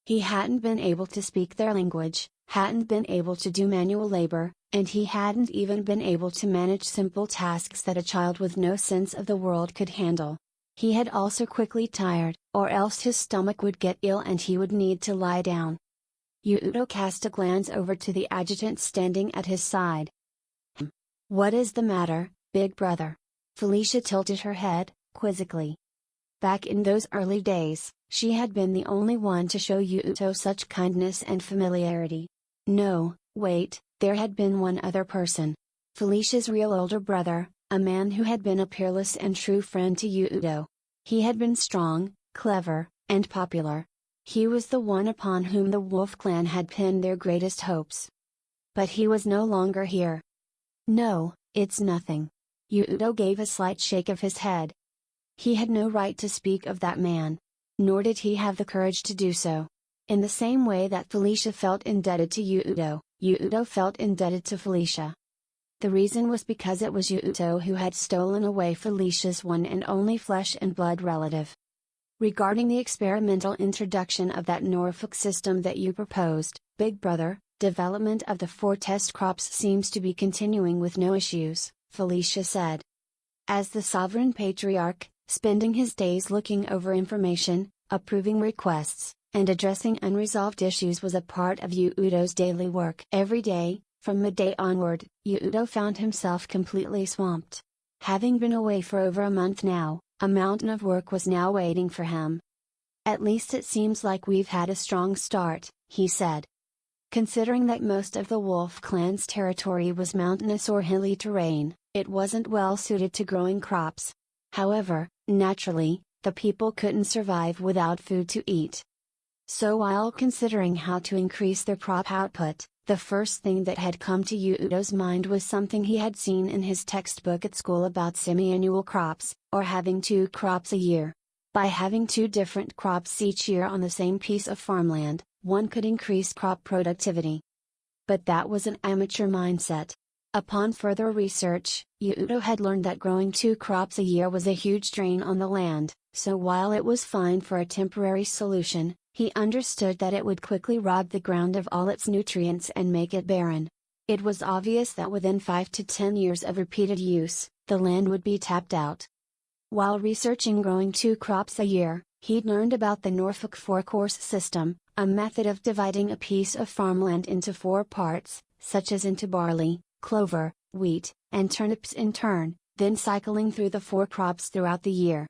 He hadn't been able to speak their language, hadn't been able to do manual labor, and he hadn't even been able to manage simple tasks that a child with no sense of the world could handle. He had also quickly tired, or else his stomach would get ill and he would need to lie down. Yuuto cast a glance over to the adjutant standing at his side. What is the matter, big brother? Felicia tilted her head, quizzically. Back in those early days, she had been the only one to show Yuuto such kindness and familiarity. No, wait, there had been one other person. Felicia's real older brother, a man who had been a peerless and true friend to Yuuto. He had been strong, clever, and popular. He was the one upon whom the wolf clan had pinned their greatest hopes. But he was no longer here. No, it's nothing. Yuuto gave a slight shake of his head. He had no right to speak of that man. Nor did he have the courage to do so. In the same way that Felicia felt indebted to Yuuto, Yuuto felt indebted to Felicia. The reason was because it was Yuuto who had stolen away Felicia's one and only flesh and blood relative. Regarding the experimental introduction of that Norfolk system that you proposed, Big Brother, development of the 4 test crops seems to be continuing with no issues, Felicia said. As the sovereign patriarch, spending his days looking over information, approving requests, and addressing unresolved issues was a part of Yuuto's daily work. Every day, from midday onward, Yuuto found himself completely swamped. Having been away for over a month now, a mountain of work was now waiting for him. At least it seems like we've had a strong start, he said. Considering that most of the wolf clan's territory was mountainous or hilly terrain, it wasn't well suited to growing crops. However, naturally, the people couldn't survive without food to eat. So while considering how to increase their crop output, the first thing that had come to Yuuto's mind was something he had seen in his textbook at school about semi-annual crops, or having 2 crops a year. By having 2 different crops each year on the same piece of farmland, one could increase crop productivity. But that was an amateur mindset. Upon further research, Yuuto had learned that growing 2 crops a year was a huge drain on the land, so while it was fine for a temporary solution, he understood that it would quickly rob the ground of all its nutrients and make it barren. It was obvious that within 5 to 10 years of repeated use, the land would be tapped out. While researching growing 2 crops a year, he'd learned about the Norfolk 4-course system, a method of dividing a piece of farmland into 4 parts, such as into barley, clover, wheat, and turnips in turn, then cycling through the 4 crops throughout the year.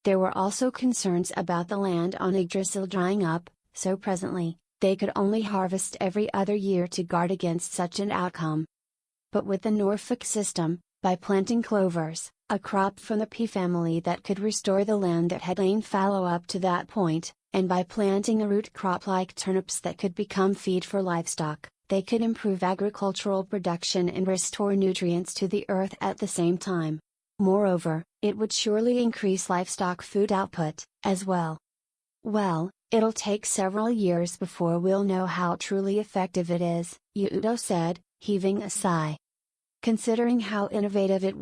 There were also concerns about the land on Yggdrasil drying up, so presently, they could only harvest every other year to guard against such an outcome. But with the Norfolk system, by planting clovers, a crop from the pea family that could restore the land that had lain fallow up to that point, and by planting a root crop like turnips that could become feed for livestock, they could improve agricultural production and restore nutrients to the earth at the same time. Moreover, it would surely increase livestock food output, as well. Well, it'll take several years before we'll know how truly effective it is, Yuuto said, heaving a sigh. Considering how innovative it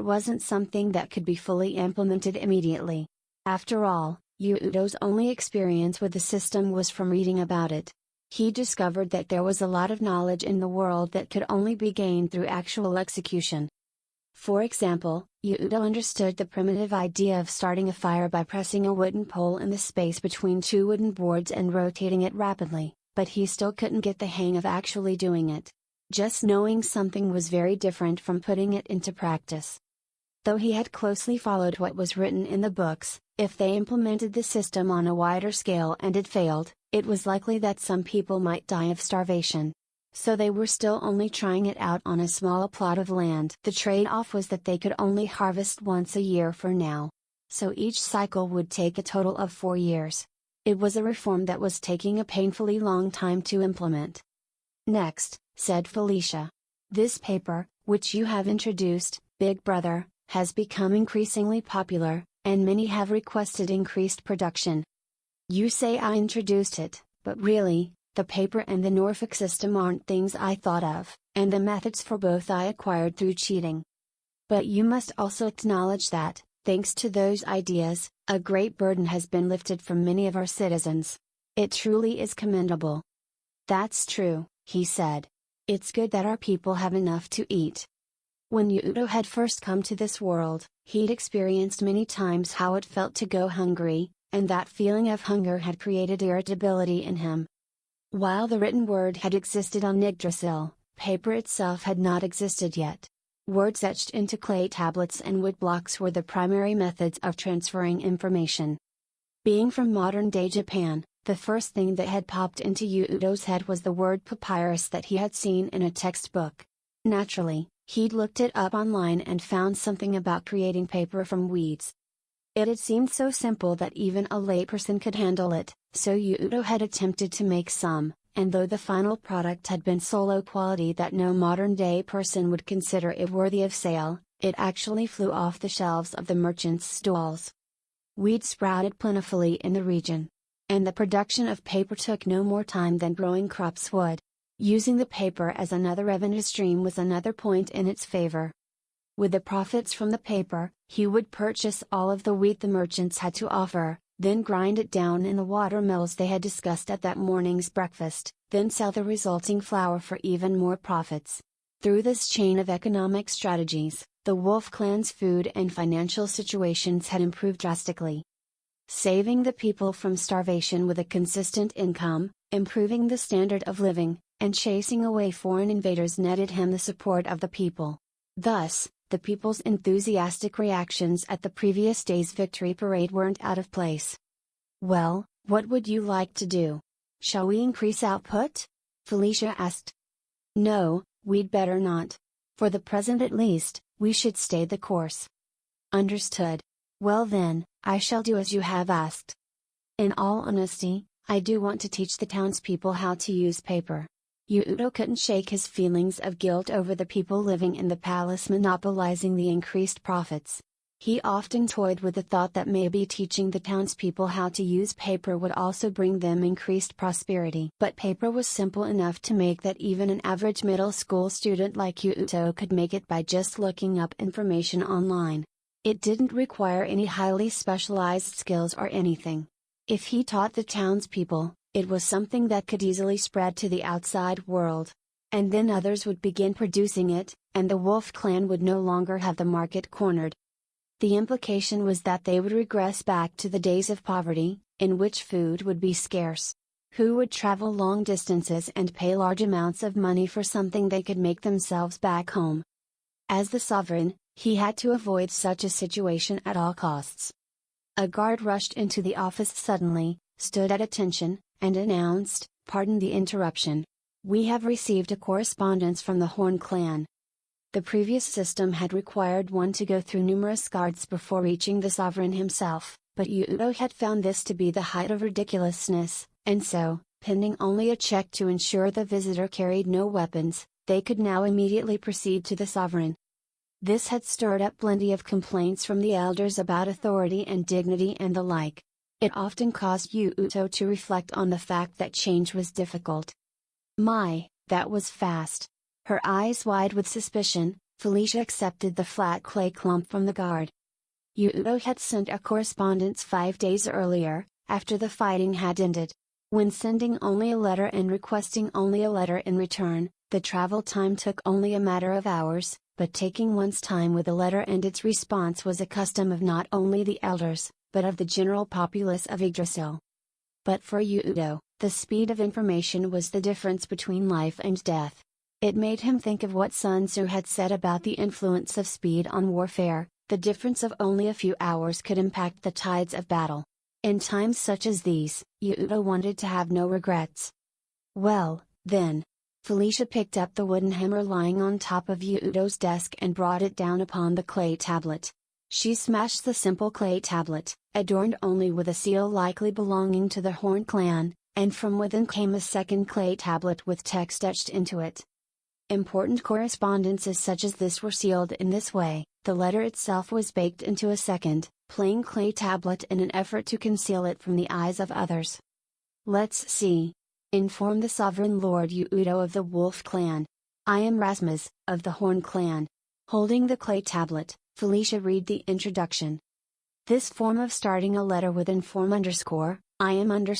wasn't something that could be fully implemented immediately. After all, Yuuto's only experience with the system was from reading about it. He discovered that there was a lot of knowledge in the world that could only be gained through actual execution. For example, Yuuto understood the primitive idea of starting a fire by pressing a wooden pole in the space between 2 wooden boards and rotating it rapidly, but he still couldn't get the hang of actually doing it. Just knowing something was very different from putting it into practice. Though he had closely followed what was written in the books, if they implemented the system on a wider scale and it failed, it was likely that some people might die of starvation. So they were still only trying it out on a small plot of land. The trade-off was that they could only harvest once a year for now. So each cycle would take a total of 4 years. It was a reform that was taking a painfully long time to implement. Next, said Felicia. This paper, which you have introduced, Big Brother, has become increasingly popular, and many have requested increased production. You say I introduced it, but really, the paper and the Norfolk system aren't things I thought of, and the methods for both I acquired through cheating. But you must also acknowledge that, thanks to those ideas, a great burden has been lifted from many of our citizens. It truly is commendable. That's true, he said. It's good that our people have enough to eat. When Yuuto had first come to this world, he'd experienced many times how it felt to go hungry, and that feeling of hunger had created irritability in him. While the written word had existed on Yggdrasil, paper itself had not existed yet. Words etched into clay tablets and wood blocks were the primary methods of transferring information. Being from modern-day Japan, the first thing that had popped into Yuuto's head was the word papyrus that he had seen in a textbook. Naturally, he'd looked it up online and found something about creating paper from weeds. It had seemed so simple that even a layperson could handle it, so Yuuto had attempted to make some, and though the final product had been so low quality that no modern-day person would consider it worthy of sale, it actually flew off the shelves of the merchants' stalls. Weeds sprouted plentifully in the region. And the production of paper took no more time than growing crops would. Using the paper as another revenue stream was another point in its favor. With the profits from the paper, he would purchase all of the wheat the merchants had to offer, then grind it down in the water mills they had discussed at that morning's breakfast, then sell the resulting flour for even more profits. Through this chain of economic strategies, the Wolf clan's food and financial situations had improved drastically. Saving the people from starvation with a consistent income, improving the standard of living, and chasing away foreign invaders netted him the support of the people. Thus, the people's enthusiastic reactions at the previous day's victory parade weren't out of place. Well, what would you like to do? Shall we increase output? Felicia asked. No, we'd better not. For the present at least, we should stay the course. Understood. Well then, I shall do as you have asked. In all honesty, I do want to teach the townspeople how to use paper. Yuuto couldn't shake his feelings of guilt over the people living in the palace monopolizing the increased profits. He often toyed with the thought that maybe teaching the townspeople how to use paper would also bring them increased prosperity. But paper was simple enough to make that even an average middle school student like Yuuto could make it by just looking up information online. It didn't require any highly specialized skills or anything. If he taught the townspeople, it was something that could easily spread to the outside world. And then others would begin producing it, and the Wolf clan would no longer have the market cornered. The implication was that they would regress back to the days of poverty, in which food would be scarce. who would travel long distances and pay large amounts of money for something they could make themselves back home. As the sovereign, he had to avoid such a situation at all costs. A guard rushed into the office suddenly, stood at attention, and announced, "Pardon the interruption. We have received a correspondence from the Horn clan." The previous system had required one to go through numerous guards before reaching the sovereign himself, but Yuuto had found this to be the height of ridiculousness, and so, pending only a check to ensure the visitor carried no weapons, they could now immediately proceed to the sovereign. This had stirred up plenty of complaints from the elders about authority and dignity and the like. It often caused Yuuto to reflect on the fact that change was difficult. My, that was fast. Her eyes wide with suspicion, Felicia accepted the flat clay clump from the guard. Yuuto had sent a correspondence 5 days earlier, after the fighting had ended. When sending only a letter and requesting only a letter in return, the travel time took only a matter of hours, but taking one's time with a letter and its response was a custom of not only the elders, but of the general populace of Yggdrasil. But for Yuuto, the speed of information was the difference between life and death. It made him think of what Sun Tzu had said about the influence of speed on warfare. The difference of only a few hours could impact the tides of battle. In times such as these, Yuuto wanted to have no regrets. Well, then. Felicia picked up the wooden hammer lying on top of Yuuto's desk and brought it down upon the clay tablet. She smashed the simple clay tablet, adorned only with a seal likely belonging to the Horn clan, and from within came a second clay tablet with text etched into it. Important correspondences such as this were sealed in this way. The letter itself was baked into a second, plain clay tablet in an effort to conceal it from the eyes of others. Let's see. Inform the sovereign Lord Yuuto of the Wolf clan. I am Rasmus, of the Horn clan. Holding the clay tablet, Felicia read the introduction. This form of starting a letter with inform I am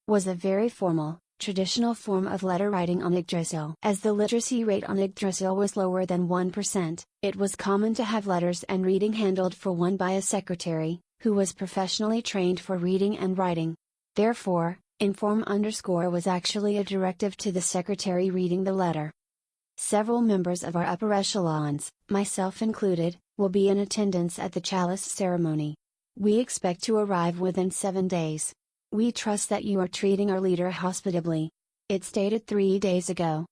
was a very formal, traditional form of letter writing on Yggdrasil. As the literacy rate on Yggdrasil was lower than 1%, it was common to have letters and reading handled for one by a secretary, who was professionally trained for reading and writing. Therefore, inform was actually a directive to the secretary reading the letter. Several members of our upper echelons, myself included, will be in attendance at the chalice ceremony. We expect to arrive within 7 days. We trust that you are treating our leader hospitably. It stated 3 days ago.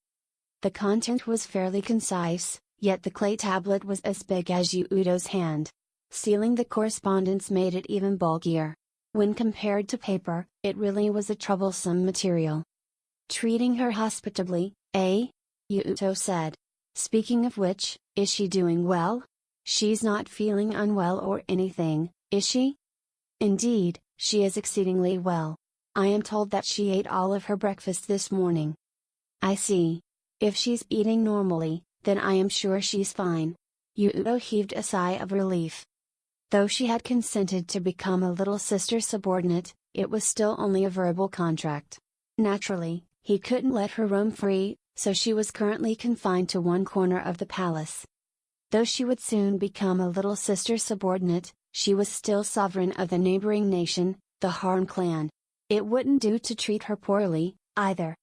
The content was fairly concise, yet the clay tablet was as big as Yuuto's hand. Sealing the correspondence made it even bulkier. When compared to paper, it really was a troublesome material. Treating her hospitably, eh? Yuuto said. Speaking of which, is she doing well? She's not feeling unwell or anything, is she? Indeed, she is exceedingly well. I am told that she ate all of her breakfast this morning. I see. If she's eating normally, then I am sure she's fine. Yuuto heaved a sigh of relief. Though she had consented to become a little sister subordinate, it was still only a verbal contract. Naturally, he couldn't let her roam free, so she was currently confined to one corner of the palace. Though she would soon become a little sister subordinate, she was still sovereign of the neighboring nation, the Horn clan. It wouldn't do to treat her poorly, either.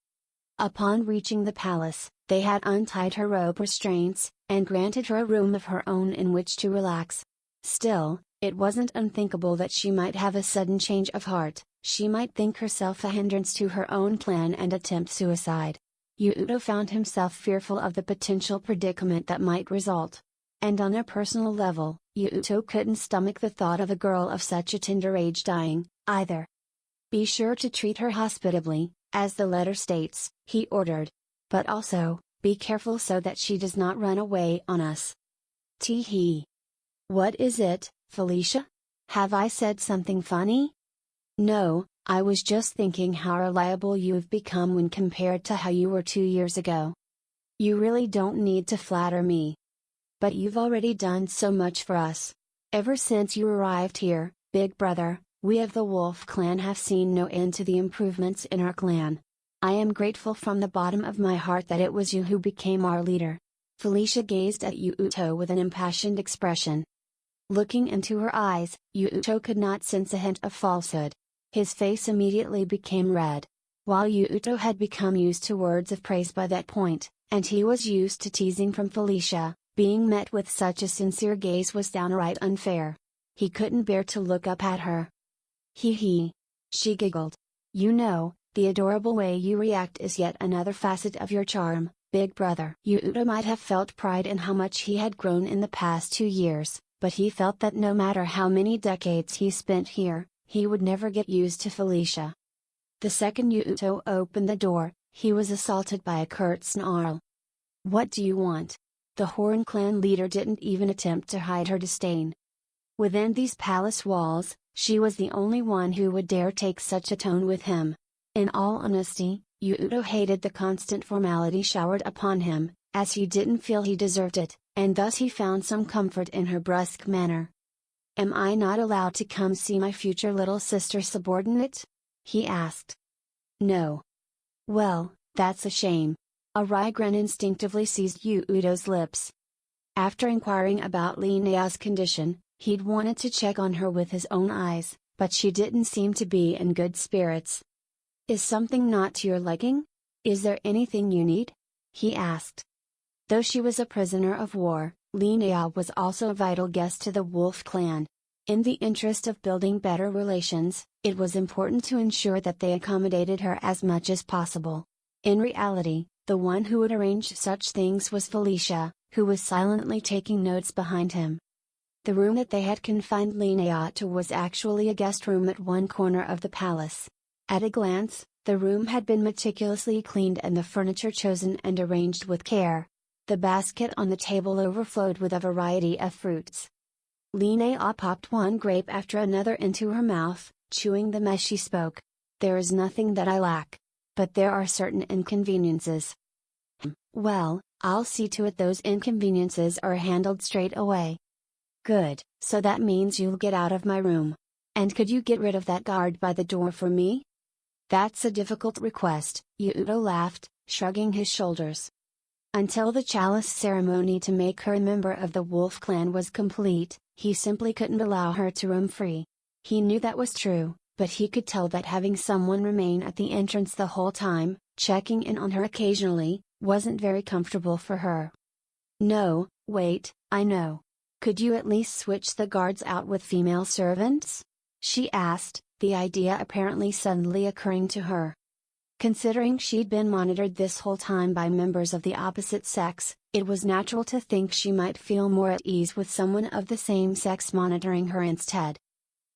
Upon reaching the palace, they had untied her rope restraints, and granted her a room of her own in which to relax. Still, it wasn't unthinkable that she might have a sudden change of heart. She might think herself a hindrance to her own plan and attempt suicide. Yuuto found himself fearful of the potential predicament that might result. And on a personal level, Yuuto couldn't stomach the thought of a girl of such a tender age dying, either. Be sure to treat her hospitably, as the letter states, he ordered. But also, be careful so that she does not run away on us. Tee-hee. What is it, Felicia? Have I said something funny? No, I was just thinking how reliable you've become when compared to how you were 2 years ago. You really don't need to flatter me. But you've already done so much for us. Ever since you arrived here, big brother, we of the Wolf clan have seen no end to the improvements in our clan. I am grateful from the bottom of my heart that it was you who became our leader. Felicia gazed at Yuuto with an impassioned expression. Looking into her eyes, Yuuto could not sense a hint of falsehood. His face immediately became red. While Yuuto had become used to words of praise by that point, and he was used to teasing from Felicia, being met with such a sincere gaze was downright unfair. He couldn't bear to look up at her. Hee hee. She giggled. You know, the adorable way you react is yet another facet of your charm, big brother. Yuuto might have felt pride in how much he had grown in the past 2 years, but he felt that no matter how many decades he spent here, he would never get used to Felicia. The second Yuuto opened the door, he was assaulted by a curt snarl. What do you want? The Horn clan leader didn't even attempt to hide her disdain. Within these palace walls, she was the only one who would dare take such a tone with him. In all honesty, Yuuto hated the constant formality showered upon him, as he didn't feel he deserved it, and thus he found some comfort in her brusque manner. Am I not allowed to come see my future little sister subordinate? He asked. No. Well, that's a shame. A wry grin instinctively seized Yuuto's lips. After inquiring about Linnea's condition, he'd wanted to check on her with his own eyes, but she didn't seem to be in good spirits. Is something not to your liking? Is there anything you need? He asked. Though she was a prisoner of war, Linnea was also a vital guest to the Wolf clan. In the interest of building better relations, it was important to ensure that they accommodated her as much as possible. In reality, the one who would arrange such things was Felicia, who was silently taking notes behind him. The room that they had confined Linnea to was actually a guest room at one corner of the palace. At a glance, the room had been meticulously cleaned and the furniture chosen and arranged with care. The basket on the table overflowed with a variety of fruits. Linnea popped one grape after another into her mouth, chewing them as she spoke. There is nothing that I lack. But there are certain inconveniences. Well, I'll see to it those inconveniences are handled straight away. Good, so that means you'll get out of my room. And could you get rid of that guard by the door for me? That's a difficult request, Yuuto laughed, shrugging his shoulders. Until the chalice ceremony to make her a member of the Wolf clan was complete, he simply couldn't allow her to roam free. He knew that was true, but he could tell that having someone remain at the entrance the whole time, checking in on her occasionally, wasn't very comfortable for her. No, wait, I know. Could you at least switch the guards out with female servants? She asked, the idea apparently suddenly occurring to her. Considering she'd been monitored this whole time by members of the opposite sex, it was natural to think she might feel more at ease with someone of the same sex monitoring her instead.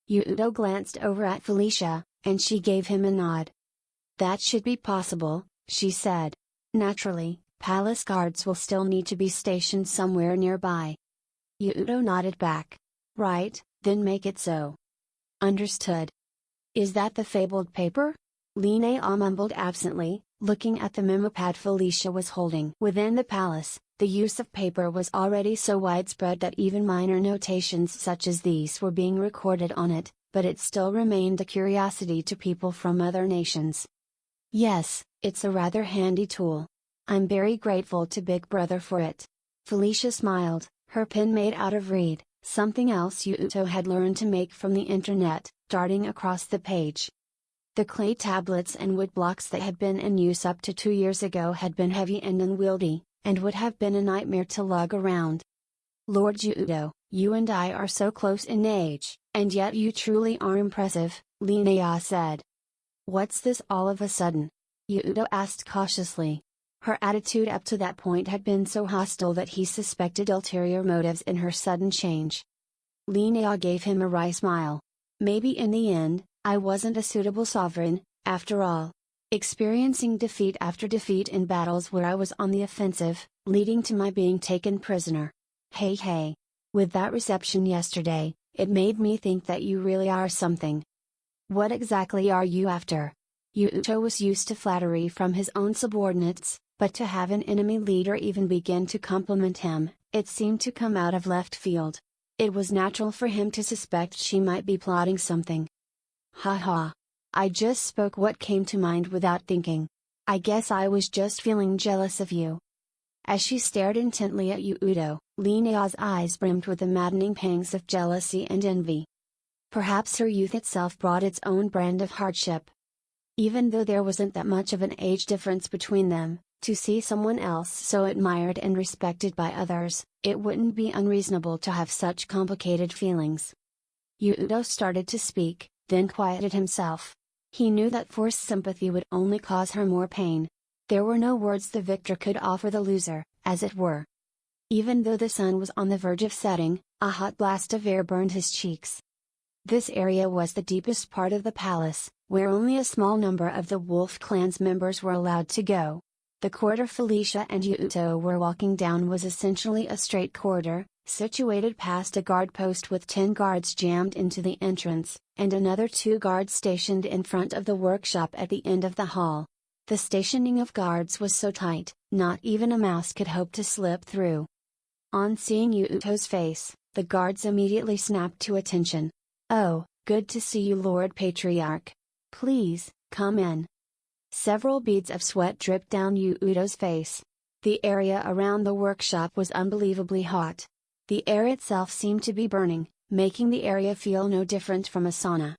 Yuuto glanced over at Felicia, and she gave him a nod. That should be possible, she said. Naturally, palace guards will still need to be stationed somewhere nearby. Yuuto nodded back. Right, then make it so. Understood. Is that the fabled paper? Linnea mumbled absently, looking at the memo pad Felicia was holding. Within the palace, the use of paper was already so widespread that even minor notations such as these were being recorded on it, but it still remained a curiosity to people from other nations. Yes, it's a rather handy tool. I'm very grateful to Big Brother for it. Felicia smiled, her pen made out of reed, something else Yuuto had learned to make from the internet, darting across the page. The clay tablets and wood blocks that had been in use up to 2 years ago had been heavy and unwieldy, and would have been a nightmare to lug around. Lord Yuuto, you and I are so close in age, and yet you truly are impressive, Linnea said. What's this all of a sudden? Yuuto asked cautiously. Her attitude up to that point had been so hostile that he suspected ulterior motives in her sudden change. Linnea gave him a wry smile. Maybe in the end, I wasn't a suitable sovereign, after all. Experiencing defeat after defeat in battles where I was on the offensive, leading to my being taken prisoner. Hey. With that reception yesterday, it made me think that you really are something. What exactly are you after? Yuuto was used to flattery from his own subordinates, but to have an enemy leader even begin to compliment him, it seemed to come out of left field. It was natural for him to suspect she might be plotting something. Haha. I just spoke what came to mind without thinking. I guess I was just feeling jealous of you. As she stared intently at Yuuto, Linnea's eyes brimmed with the maddening pangs of jealousy and envy. Perhaps her youth itself brought its own brand of hardship. Even though there wasn't that much of an age difference between them, to see someone else so admired and respected by others, it wouldn't be unreasonable to have such complicated feelings. Yuuto started to speak, then quieted himself. He knew that forced sympathy would only cause her more pain. There were no words the victor could offer the loser, as it were. Even though the sun was on the verge of setting, a hot blast of air burned his cheeks. This area was the deepest part of the palace, where only a small number of the Wolf Clan's members were allowed to go. The corridor Felicia and Yuuto were walking down was essentially a straight corridor, situated past a guard post with 10 guards jammed into the entrance, and another 2 guards stationed in front of the workshop at the end of the hall. The stationing of guards was so tight, not even a mouse could hope to slip through. On seeing Yuuto's face, the guards immediately snapped to attention. "Oh, good to see you, Lord Patriarch. Please, come in." Several beads of sweat dripped down Yuuto's face. The area around the workshop was unbelievably hot. The air itself seemed to be burning, making the area feel no different from a sauna.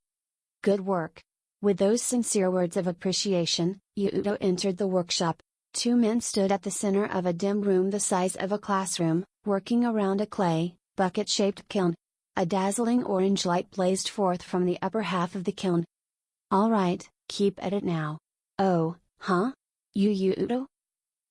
"Good work." With those sincere words of appreciation, Yuuto entered the workshop. 2 men stood at the center of a dim room the size of a classroom, working around a clay, bucket-shaped kiln. A dazzling orange light blazed forth from the upper half of the kiln. "All right, keep at it now." "Oh, huh? You Yuuto?"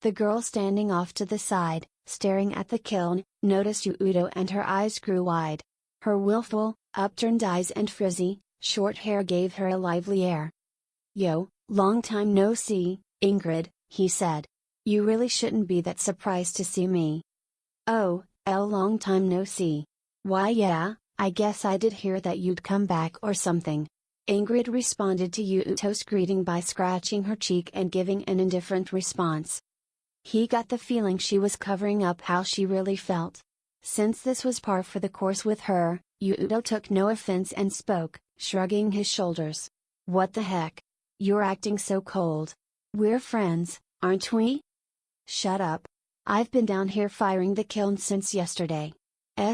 The girl standing off to the side, staring at the kiln, noticed Yuuto and her eyes grew wide. Her willful, upturned eyes and frizzy, short hair gave her a lively air. "Yo, long time no see, Ingrid," he said. "You really shouldn't be that surprised to see me." "Oh, long time no see. Why yeah, I guess I did hear that you'd come back or something." Ingrid responded to Yuuto's greeting by scratching her cheek and giving an indifferent response. He got the feeling she was covering up how she really felt. Since this was par for the course with her, Yuuto took no offense and spoke, shrugging his shoulders. "What the heck? You're acting so cold. We're friends, aren't we?" "Shut up. I've been down here firing the kiln since yesterday.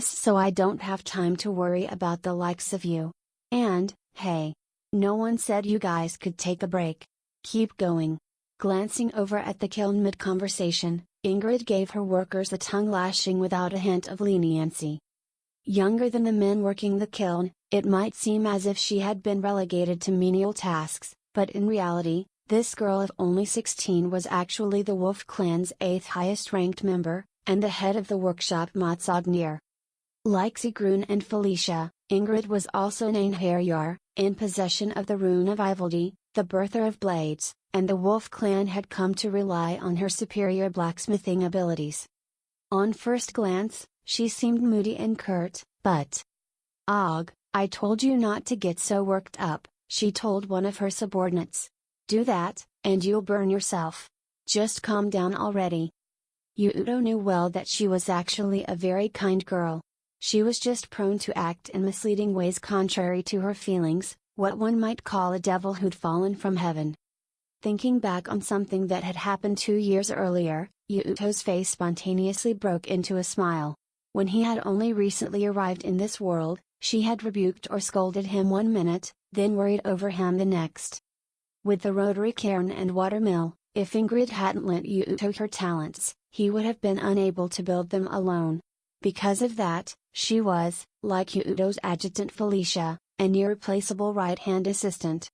So I don't have time to worry about the likes of you. And, hey, no one said you guys could take a break. Keep going." Glancing over at the kiln mid-conversation, Ingrid gave her workers a tongue lashing without a hint of leniency. Younger than the men working the kiln, it might seem as if she had been relegated to menial tasks, but in reality, this girl of only 16 was actually the Wolf Clan's 8th highest ranked member, and the head of the workshop Matsognir. Like Sigrun and Felicia, Ingrid was also an Einherjar, in possession of the rune of Ivaldi, the birther of blades, and the Wolf Clan had come to rely on her superior blacksmithing abilities. On first glance, she seemed moody and curt, but "Og, I told you not to get so worked up," she told one of her subordinates. "Do that, and you'll burn yourself. Just calm down already." Yuuto knew well that she was actually a very kind girl. She was just prone to act in misleading ways contrary to her feelings, what one might call a devil who'd fallen from heaven. Thinking back on something that had happened 2 years earlier, Yuuto's face spontaneously broke into a smile. When he had only recently arrived in this world, she had rebuked or scolded him one minute, then worried over him the next. With the rotary cairn and watermill, if Ingrid hadn't lent Yuuto her talents, he would have been unable to build them alone. Because of that, she was, like Yuuto's adjutant Felicia, an irreplaceable right-hand assistant.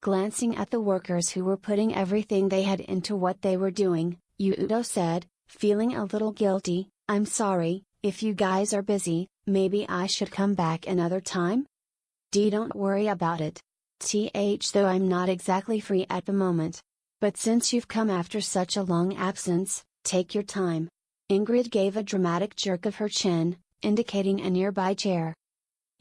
Glancing at the workers who were putting everything they had into what they were doing, Yuuto said, feeling a little guilty, "I'm sorry, if you guys are busy, maybe I should come back another time?" Don't worry about it. Though I'm not exactly free at the moment. But since you've come after such a long absence, take your time." Ingrid gave a dramatic jerk of her chin, indicating a nearby chair.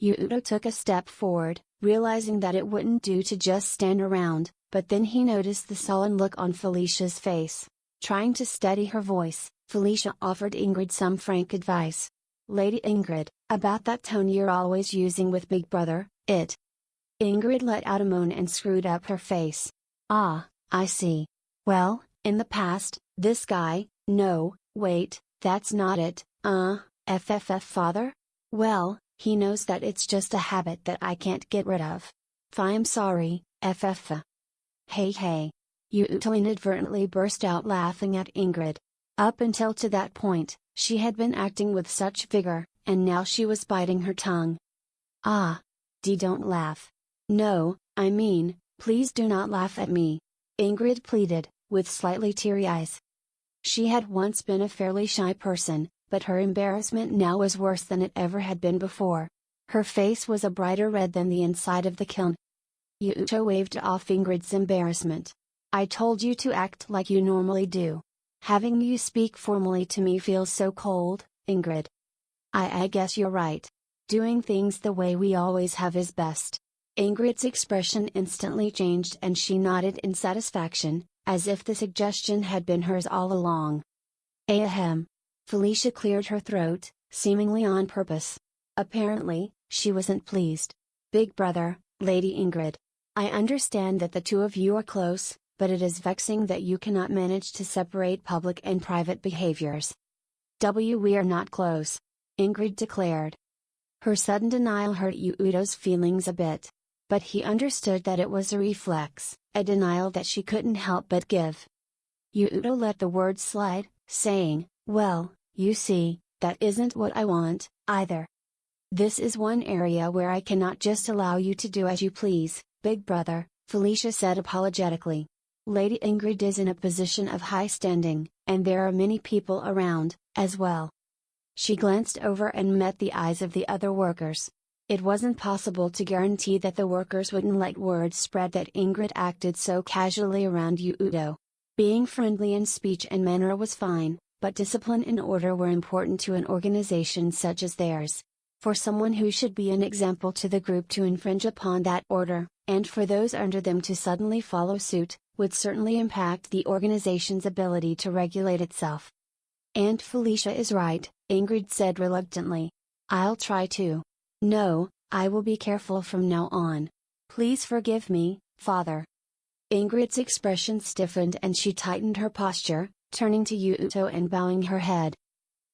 Yuuto took a step forward, realizing that it wouldn't do to just stand around, but then he noticed the sullen look on Felicia's face. Trying to steady her voice, Felicia offered Ingrid some frank advice. "Lady Ingrid, about that tone you're always using with Big Brother, it." Ingrid let out a moan and screwed up her face. "Ah, I see. Well, in the past, this guy, no, wait, that's not it, father? Well, he knows that it's just a habit that I can't get rid of. I'm sorry, Hey hey. Yuuto inadvertently burst out laughing at Ingrid. Up until to that point, she had been acting with such vigor, and now she was biting her tongue. Ah. Don't laugh. No, I mean, please do not laugh at me. Ingrid pleaded, with slightly teary eyes. She had once been a fairly shy person, but her embarrassment now was worse than it ever had been before. Her face was a brighter red than the inside of the kiln. Yuuto waved off Ingrid's embarrassment. I told you to act like you normally do. Having you speak formally to me feels so cold, Ingrid. I guess you're right. Doing things the way we always have is best. Ingrid's expression instantly changed and she nodded in satisfaction, as if the suggestion had been hers all along. Ahem. Felicia cleared her throat, seemingly on purpose. Apparently, she wasn't pleased. Big brother, Lady Ingrid. I understand that the two of you are close, but it is vexing that you cannot manage to separate public and private behaviors. We are not close, Ingrid declared. Her sudden denial hurt Yuuto's feelings a bit. But he understood that it was a reflex, a denial that she couldn't help but give. Yuuto let the words slide, saying, well, you see, that isn't what I want, either. This is one area where I cannot just allow you to do as you please, big brother, Felicia said apologetically. Lady Ingrid is in a position of high standing, and there are many people around, as well. She glanced over and met the eyes of the other workers. It wasn't possible to guarantee that the workers wouldn't let word spread that Ingrid acted so casually around Yuuto. Being friendly in speech and manner was fine, but discipline and order were important to an organization such as theirs. For someone who should be an example to the group to infringe upon that order, and for those under them to suddenly follow suit, would certainly impact the organization's ability to regulate itself. Aunt Felicia is right, Ingrid said reluctantly. I'll try to. No, I will be careful from now on. Please forgive me, father. Ingrid's expression stiffened and she tightened her posture, turning to Yuuto and bowing her head.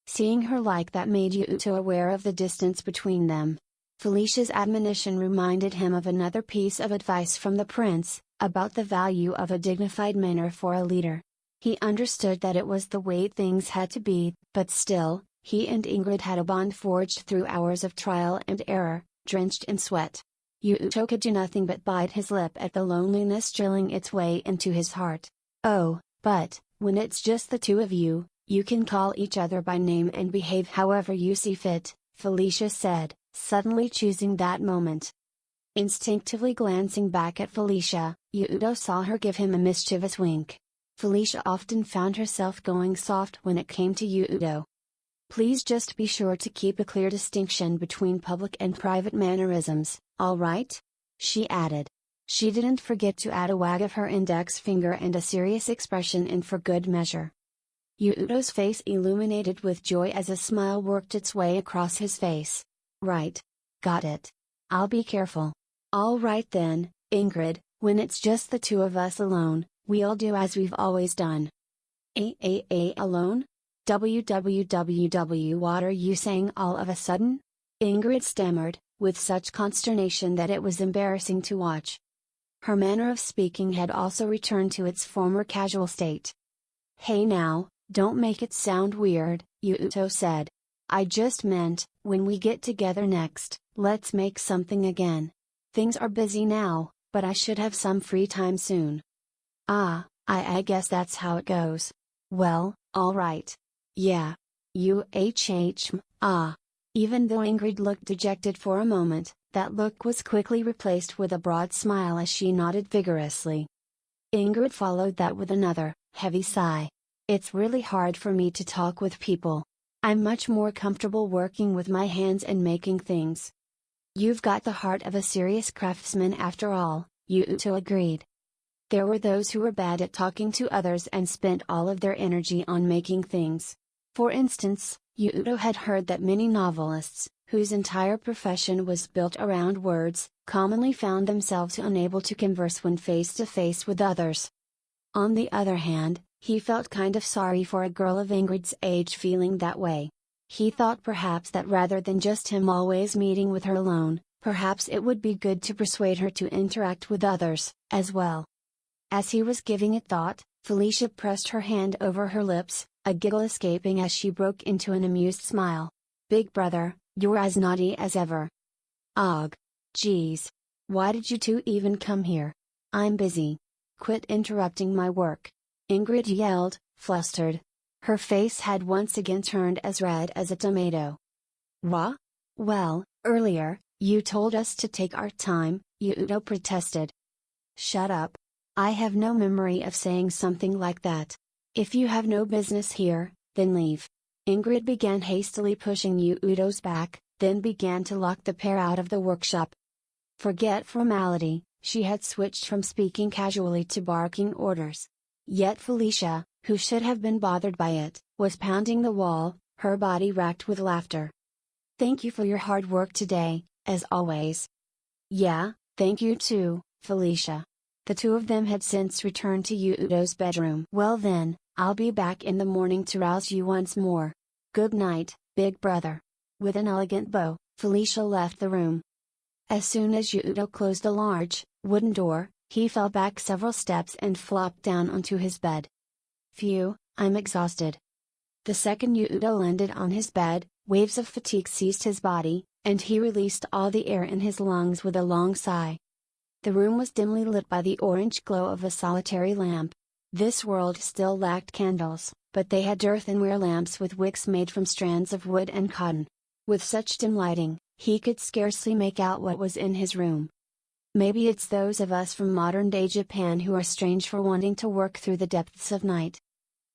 Seeing her like that made Yuuto aware of the distance between them. Felicia's admonition reminded him of another piece of advice from the prince, about the value of a dignified manner for a leader. He understood that it was the way things had to be, but still, he and Ingrid had a bond forged through hours of trial and error, drenched in sweat. Yuuto could do nothing but bite his lip at the loneliness drilling its way into his heart. Oh, but, when it's just the two of you, you can call each other by name and behave however you see fit, Felicia said, suddenly choosing that moment. Instinctively glancing back at Felicia, Yuuto saw her give him a mischievous wink. Felicia often found herself going soft when it came to Yuuto. Please just be sure to keep a clear distinction between public and private mannerisms, all right? She added. She didn't forget to add a wag of her index finger and a serious expression in for good measure. Yuuto's face illuminated with joy as a smile worked its way across his face. Right. Got it. I'll be careful. All right then, Ingrid, when it's just the two of us alone, we'll do as we've always done. Alone? What are you saying all of a sudden? Ingrid stammered, with such consternation that it was embarrassing to watch. Her manner of speaking had also returned to its former casual state. Hey now, don't make it sound weird, Yuuto said. I just meant, when we get together next, let's make something again. Things are busy now, but I should have some free time soon. Ah, I guess that's how it goes. Well, alright. Yeah. Even though Ingrid looked dejected for a moment, that look was quickly replaced with a broad smile as she nodded vigorously. Ingrid followed that with another, heavy sigh. It's really hard for me to talk with people. I'm much more comfortable working with my hands and making things. You've got the heart of a serious craftsman after all, Yuuto agreed. There were those who were bad at talking to others and spent all of their energy on making things. For instance, Yuuto had heard that many novelists, whose entire profession was built around words, commonly found themselves unable to converse when face to face with others. On the other hand, he felt kind of sorry for a girl of Ingrid's age feeling that way. He thought perhaps that rather than just him always meeting with her alone, perhaps it would be good to persuade her to interact with others, as well. As he was giving it thought, Felicia pressed her hand over her lips, a giggle escaping as she broke into an amused smile. "Big brother, you're as naughty as ever." "Ugh. Geez. Why did you two even come here? I'm busy. Quit interrupting my work," Ingrid yelled, flustered. Her face had once again turned as red as a tomato. "What? Well, earlier, you told us to take our time," Yuuto protested. "Shut up. I have no memory of saying something like that. If you have no business here, then leave." Ingrid began hastily pushing Yuuto's back, then began to lock the pair out of the workshop. Forget formality, she had switched from speaking casually to barking orders. Yet Felicia, who should have been bothered by it, was pounding the wall, her body racked with laughter. "Thank you for your hard work today, as always." "Yeah, thank you too, Felicia." The two of them had since returned to Yuuto's bedroom. "Well then, I'll be back in the morning to rouse you once more. Good night, big brother." With an elegant bow, Felicia left the room. As soon as Yuuto closed the large, wooden door, he fell back several steps and flopped down onto his bed. "Phew, I'm exhausted." The second Yuuto landed on his bed, waves of fatigue seized his body, and he released all the air in his lungs with a long sigh. The room was dimly lit by the orange glow of a solitary lamp. This world still lacked candles, but they had earthenware lamps with wicks made from strands of wood and cotton. With such dim lighting, he could scarcely make out what was in his room. Maybe it's those of us from modern-day Japan who are strange for wanting to work through the depths of night.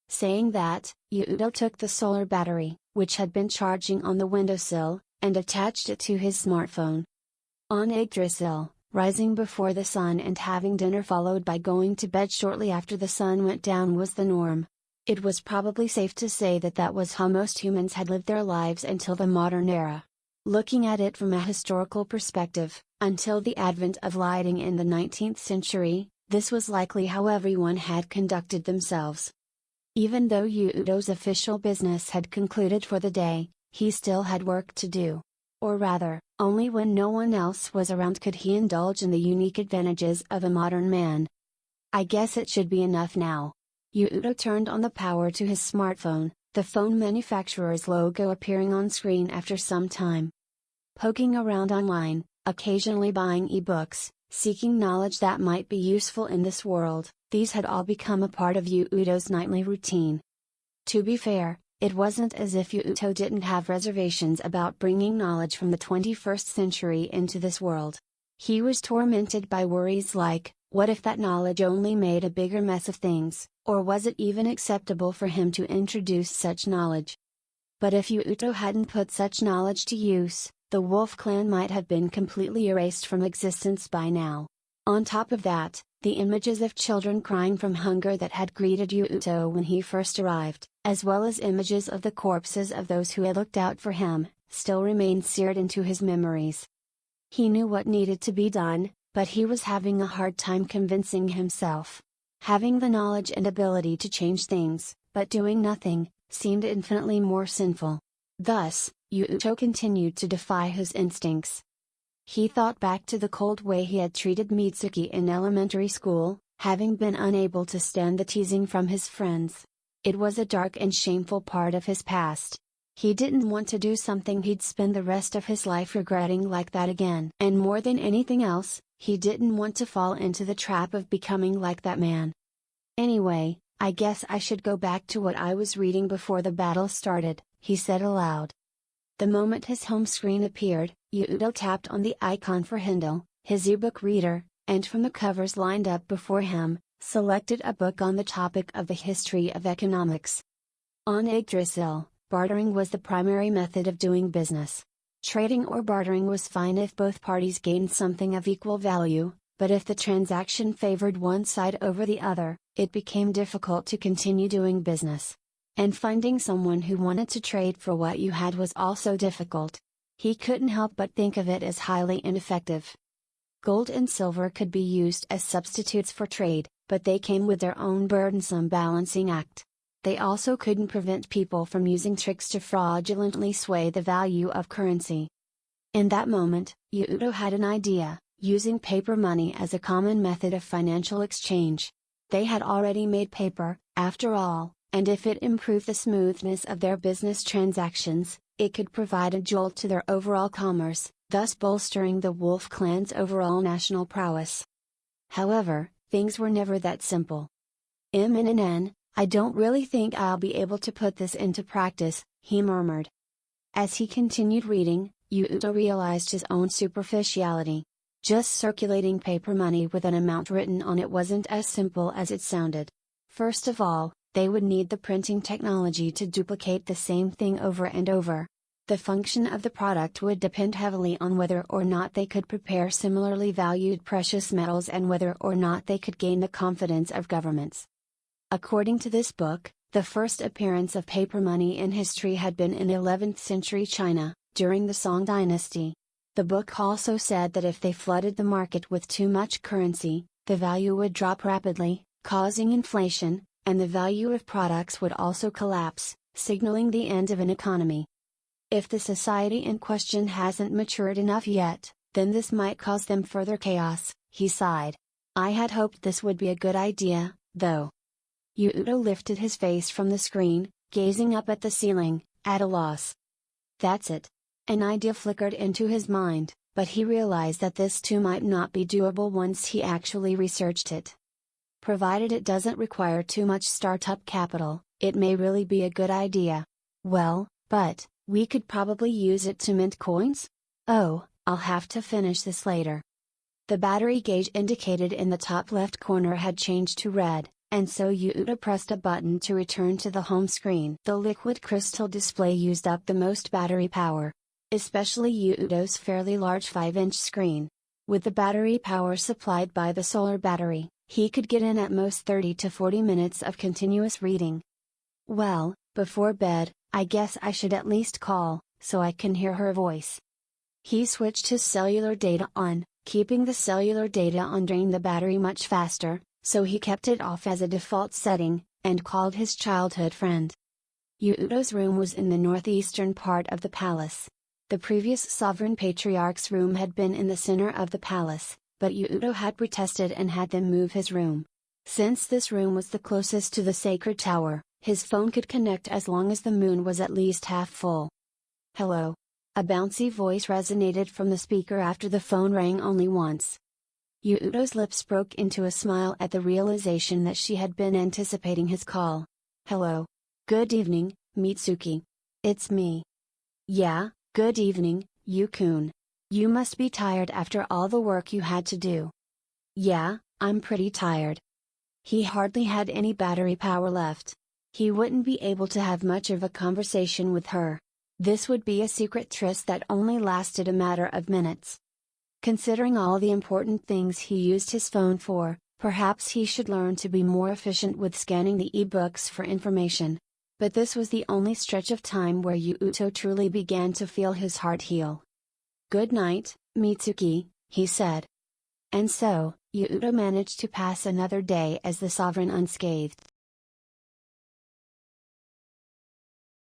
Saying that, Yuuto took the solar battery, which had been charging on the windowsill, and attached it to his smartphone. On Yggdrasil, rising before the sun and having dinner followed by going to bed shortly after the sun went down was the norm. It was probably safe to say that was how most humans had lived their lives until the modern era. Looking at it from a historical perspective, until the advent of lighting in the 19th century, this was likely how everyone had conducted themselves. Even though Yuuto's official business had concluded for the day, he still had work to do. Or rather, only when no one else was around could he indulge in the unique advantages of a modern man. "I guess it should be enough now." Yuuto turned on the power to his smartphone, the phone manufacturer's logo appearing on screen after some time. Poking around online, occasionally buying ebooks, seeking knowledge that might be useful in this world, these had all become a part of Yuuto's nightly routine. To be fair, it wasn't as if Yuuto didn't have reservations about bringing knowledge from the 21st century into this world. He was tormented by worries like, what if that knowledge only made a bigger mess of things, or was it even acceptable for him to introduce such knowledge? But if Yuuto hadn't put such knowledge to use, the Wolf Clan might have been completely erased from existence by now. On top of that, the images of children crying from hunger that had greeted Yuuto when he first arrived, as well as images of the corpses of those who had looked out for him, still remained seared into his memories. He knew what needed to be done, but he was having a hard time convincing himself. Having the knowledge and ability to change things, but doing nothing, seemed infinitely more sinful. Thus, Yuuto continued to defy his instincts. He thought back to the cold way he had treated Mitsuki in elementary school, having been unable to stand the teasing from his friends. It was a dark and shameful part of his past. He didn't want to do something he'd spend the rest of his life regretting like that again. And more than anything else, he didn't want to fall into the trap of becoming like that man. "Anyway, I guess I should go back to what I was reading before the battle started," he said aloud. The moment his home screen appeared, Yuuto tapped on the icon for Hindle, his ebook reader, and from the covers lined up before him, selected a book on the topic of the history of economics. On Yggdrasil, bartering was the primary method of doing business. Trading or bartering was fine if both parties gained something of equal value, but if the transaction favored one side over the other, it became difficult to continue doing business. And finding someone who wanted to trade for what you had was also difficult. He couldn't help but think of it as highly ineffective. Gold and silver could be used as substitutes for trade, but they came with their own burdensome balancing act. They also couldn't prevent people from using tricks to fraudulently sway the value of currency. In that moment, Yuuto had an idea, using paper money as a common method of financial exchange. They had already made paper, after all, and if it improved the smoothness of their business transactions, it could provide a jolt to their overall commerce, thus bolstering the Wolf clan's overall national prowess. However, things were never that simple. I don't really think I'll be able to put this into practice, he murmured. As he continued reading, Yuuto realized his own superficiality. Just circulating paper money with an amount written on it wasn't as simple as it sounded. First of all, they would need the printing technology to duplicate the same thing over and over. The function of the product would depend heavily on whether or not they could prepare similarly valued precious metals and whether or not they could gain the confidence of governments. According to this book, the first appearance of paper money in history had been in 11th century China, during the Song dynasty. The book also said that if they flooded the market with too much currency, the value would drop rapidly, causing inflation, and the value of products would also collapse, signaling the end of an economy. If the society in question hasn't matured enough yet, then this might cause them further chaos, he sighed. I had hoped this would be a good idea, though. Yuuto lifted his face from the screen, gazing up at the ceiling, at a loss. That's it. An idea flickered into his mind, but he realized that this too might not be doable once he actually researched it. Provided it doesn't require too much startup capital, it may really be a good idea. Well, but, we could probably use it to mint coins? Oh, I'll have to finish this later. The battery gauge indicated in the top left corner had changed to red, and so Yuuto pressed a button to return to the home screen. The liquid crystal display used up the most battery power. Especially Yuuto's fairly large 5-inch screen. With the battery power supplied by the solar battery, he could get in at most 30 to 40 minutes of continuous reading. Well, before bed, I guess I should at least call, so I can hear her voice. He switched his cellular data on, keeping the cellular data on drained the battery much faster, so he kept it off as a default setting, and called his childhood friend. Yuuto's room was in the northeastern part of the palace. The previous sovereign patriarch's room had been in the center of the palace, but Yuuto had protested and had them move his room. Since this room was the closest to the sacred tower, his phone could connect as long as the moon was at least half full. Hello. A bouncy voice resonated from the speaker after the phone rang only once. Yuuto's lips broke into a smile at the realization that she had been anticipating his call. Hello. Good evening, Mitsuki. It's me. Yeah? Good evening, Yu-kun. You must be tired after all the work you had to do. Yeah, I'm pretty tired. He hardly had any battery power left. He wouldn't be able to have much of a conversation with her. This would be a secret tryst that only lasted a matter of minutes. Considering all the important things he used his phone for, perhaps he should learn to be more efficient with scanning the e-books for information. But this was the only stretch of time where Yuuto truly began to feel his heart heal. Good night, Mitsuki, he said. And so, Yuuto managed to pass another day as the sovereign unscathed.